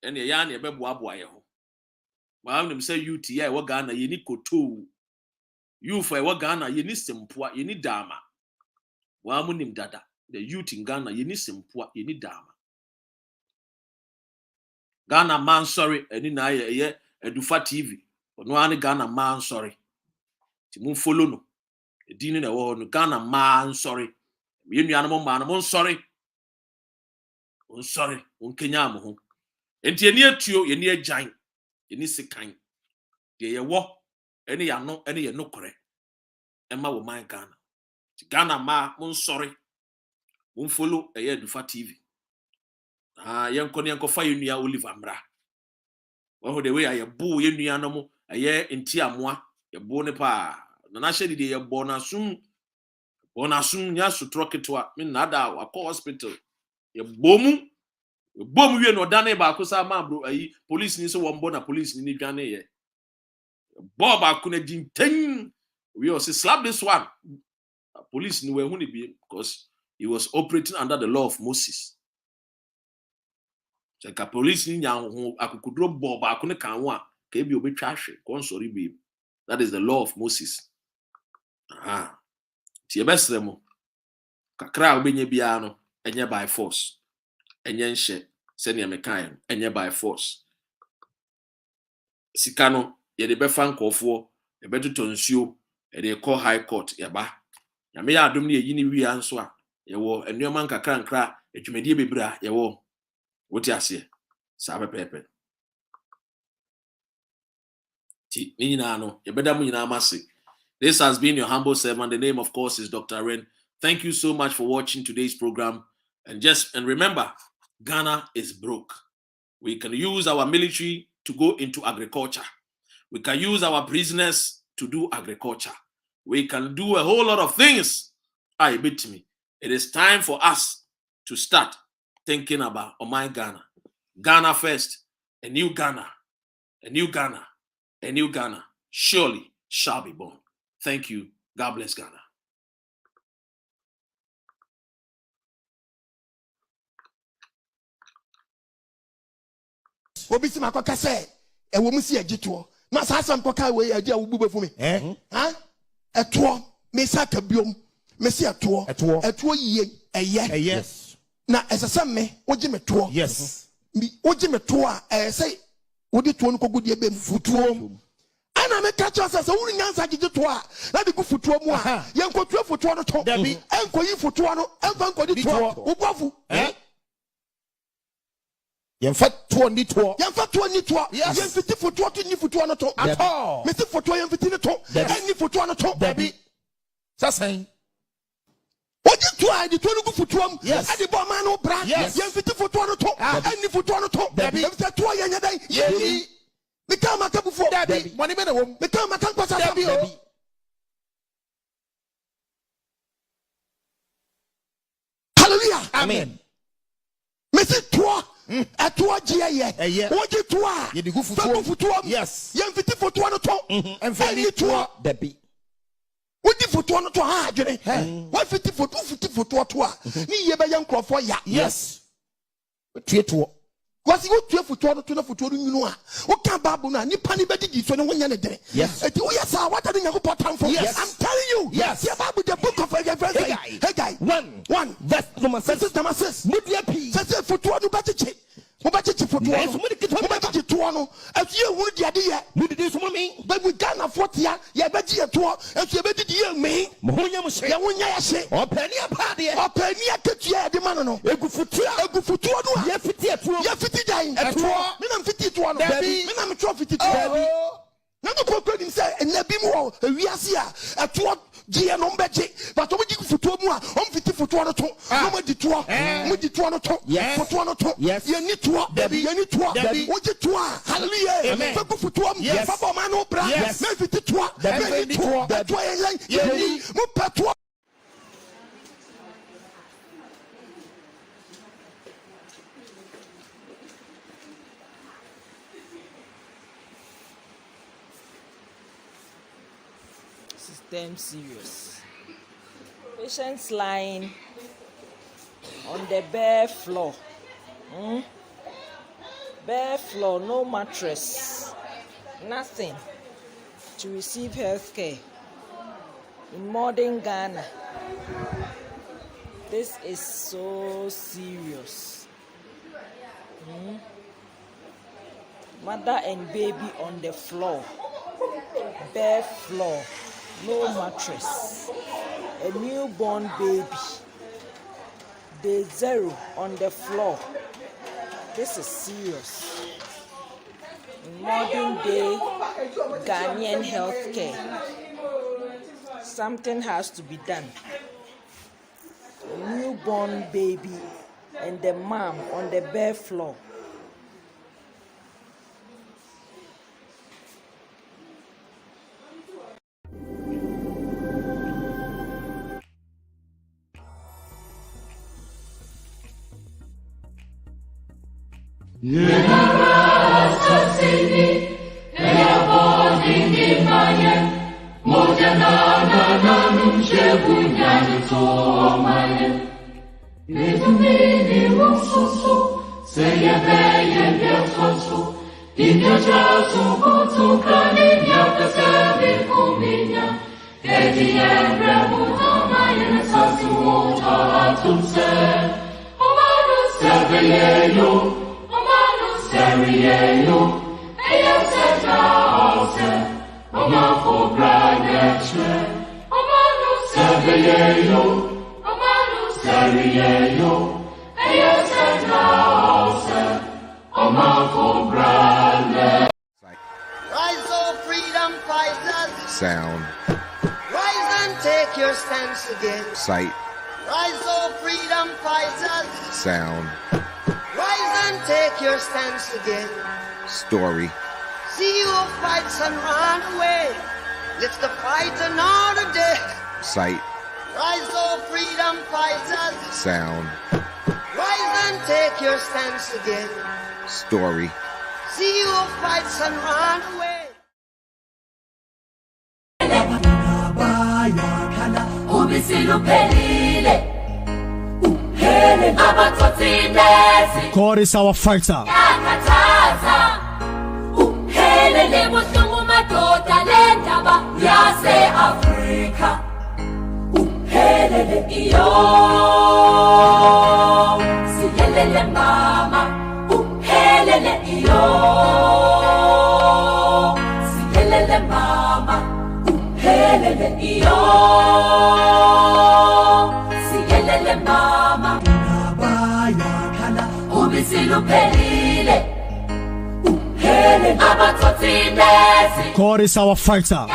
Ene ya na ebeboaboa ye ho. Wa am say youth ya we Ghana ye ni koto. Youth e we Ghana ye ni sempoa ye ni dama. Wa amunim dada. The youth in Ghana ye ni sempoa ye ni dama. Ghana man sorry eni na ye Edufa TV. Ono ani Ghana man sorry. Ti mun follow no. Edini na wo no Ghana man sorry. Me nua no man no sorry. On sorry, on Kenya mo ho. Enti eni atuo ye ni agyan. Ye ni sekan. De ye wo eni ya no eni ye nokore. Ema wo man Ghana. Ti Ghana ma mon sorry. Mon follow Edufa TV. Yenko fa yenua Oliver Mra. Wo the way aye bo yenua no mo aye enti amoa ye bo ne pa na na hye de ye bo na sum nya sutro ketwa me nada akọ hospital ye bom wie no dane ba ko sa ma bro ayi police ni so wo mbo na police ni dwane ye bo ba ko na jinten we also slap this one police ni we hu ni bi because he was operating under the law of Moses. Ka police ni nya ho akukudro bo ba ko ne kan ho a ka ebi obetwa hwe kon sorry babe. That is the law of Moses. Ti ebesre mo kakra obenye bia no enye by force enye nhye se ne mekan enye by force sika no ye de befa nkofo e betuto nsuo e de call high court yaba nyame ya adom ne yi ni wi anso a ye wo enuoma nkakra nkra adwumedie bebra ye wo woti ase sa pepe ti ni nyina no ye beda mu nyina amase. This has been your humble servant. The name, of course, is Dr. Ren. Thank you so much for watching today's program. And remember, Ghana is broke. We can use our military to go into agriculture. We can use our prisoners to do agriculture. We can do a whole lot of things. I bet me. It is time for us to start thinking about my Ghana. Ghana first. A new Ghana. A new Ghana. A new Ghana surely shall be born. Thank you. God bless Ghana. Obisi makoka say e wo musi agito na sa asam koka we agi a wo bu befu me eto me saka biom me se eto yiye eye yes na esese me ogi me to yes mi ogi me to a say wodi to no kogudie be futuo ana me catch us say wuri nyansa gigi to a na de ku futuo mu a ye nkotua futuo no to enkoyi futuo no enfa nkodi to ubofu Yemfa to ni to yemfiti futuo to ni futuo no to at all me si futuo yemfiti ni to eni futuo no to Debi sasen Oji to a di to no ku futuo mu e di bo ma no bra yemfiti futuo no to eni futuo no to yemfiti to ye nyadan ye me come akabu for Debi money me na wom me come akan kwasa Debi hallelujah amen me si to Etuo jiye oji tuwa ye digu futuo yes ye mfiti futuo no to emfani tuo Debi odi futuo no to ha adwene wa fiti futuo to a ni ye be ye nkrofo ya yes tue tuo kwasi wo tue futuo no to na futuo no nyunu a wo ka babu na nipa ni be digi so ne wonya ne dere eti wo yesa what are the yakopɔ tamfo I'm telling you yes the Bible the book of hey guy 1 verse number 6 media p say futuo no bachiche mo bachiche futuo no mo bachiche tuo no afi ehuru dia de ye mo didi so mo mi but we Ghana 40 ye bachi ye tuo afi ye bedidi ye mi mo honya mo hye ye wonya ya hye opani apade opani akatua de ma no egu futuo no ye fiti etuo ye fiti dan etuo to. Muji to no to. Yes. For no to. Yes. You need to. Debbie. You need to. Debbie. Muji to. Hallelujah. Amen. Fabu for to. Yes. Fabu manu bra. Yes. Maybe to. Debbie to. That way like. Debbie. Mupa to. Them serious. Patients lying on the bare floor. Bare floor, no mattress, nothing to receive health care in modern Ghana. This is so serious. Mother and baby on the floor, bare floor. No mattress, a newborn baby, day 0 on the floor. This is serious. In modern day Ghanaian healthcare, something has to be done. A newborn baby and the mom on the bare floor. Rise, oh freedom fighters. Sound. Rise and take your stance again. Sight. Rise, oh freedom fighters. Sound. Rise and take your stance again. Story. See you fights and run away. Let's the fight another day. Sight. Rise, oh freedom fighters. Sound. Rise and take your stance again. Story. See you fights and run away. God is our fighter. God is our fighter.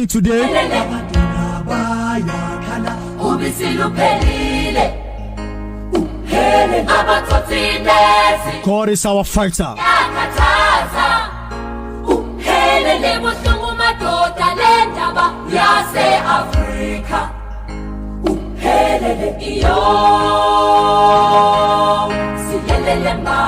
Today. God is our fighter. Africa.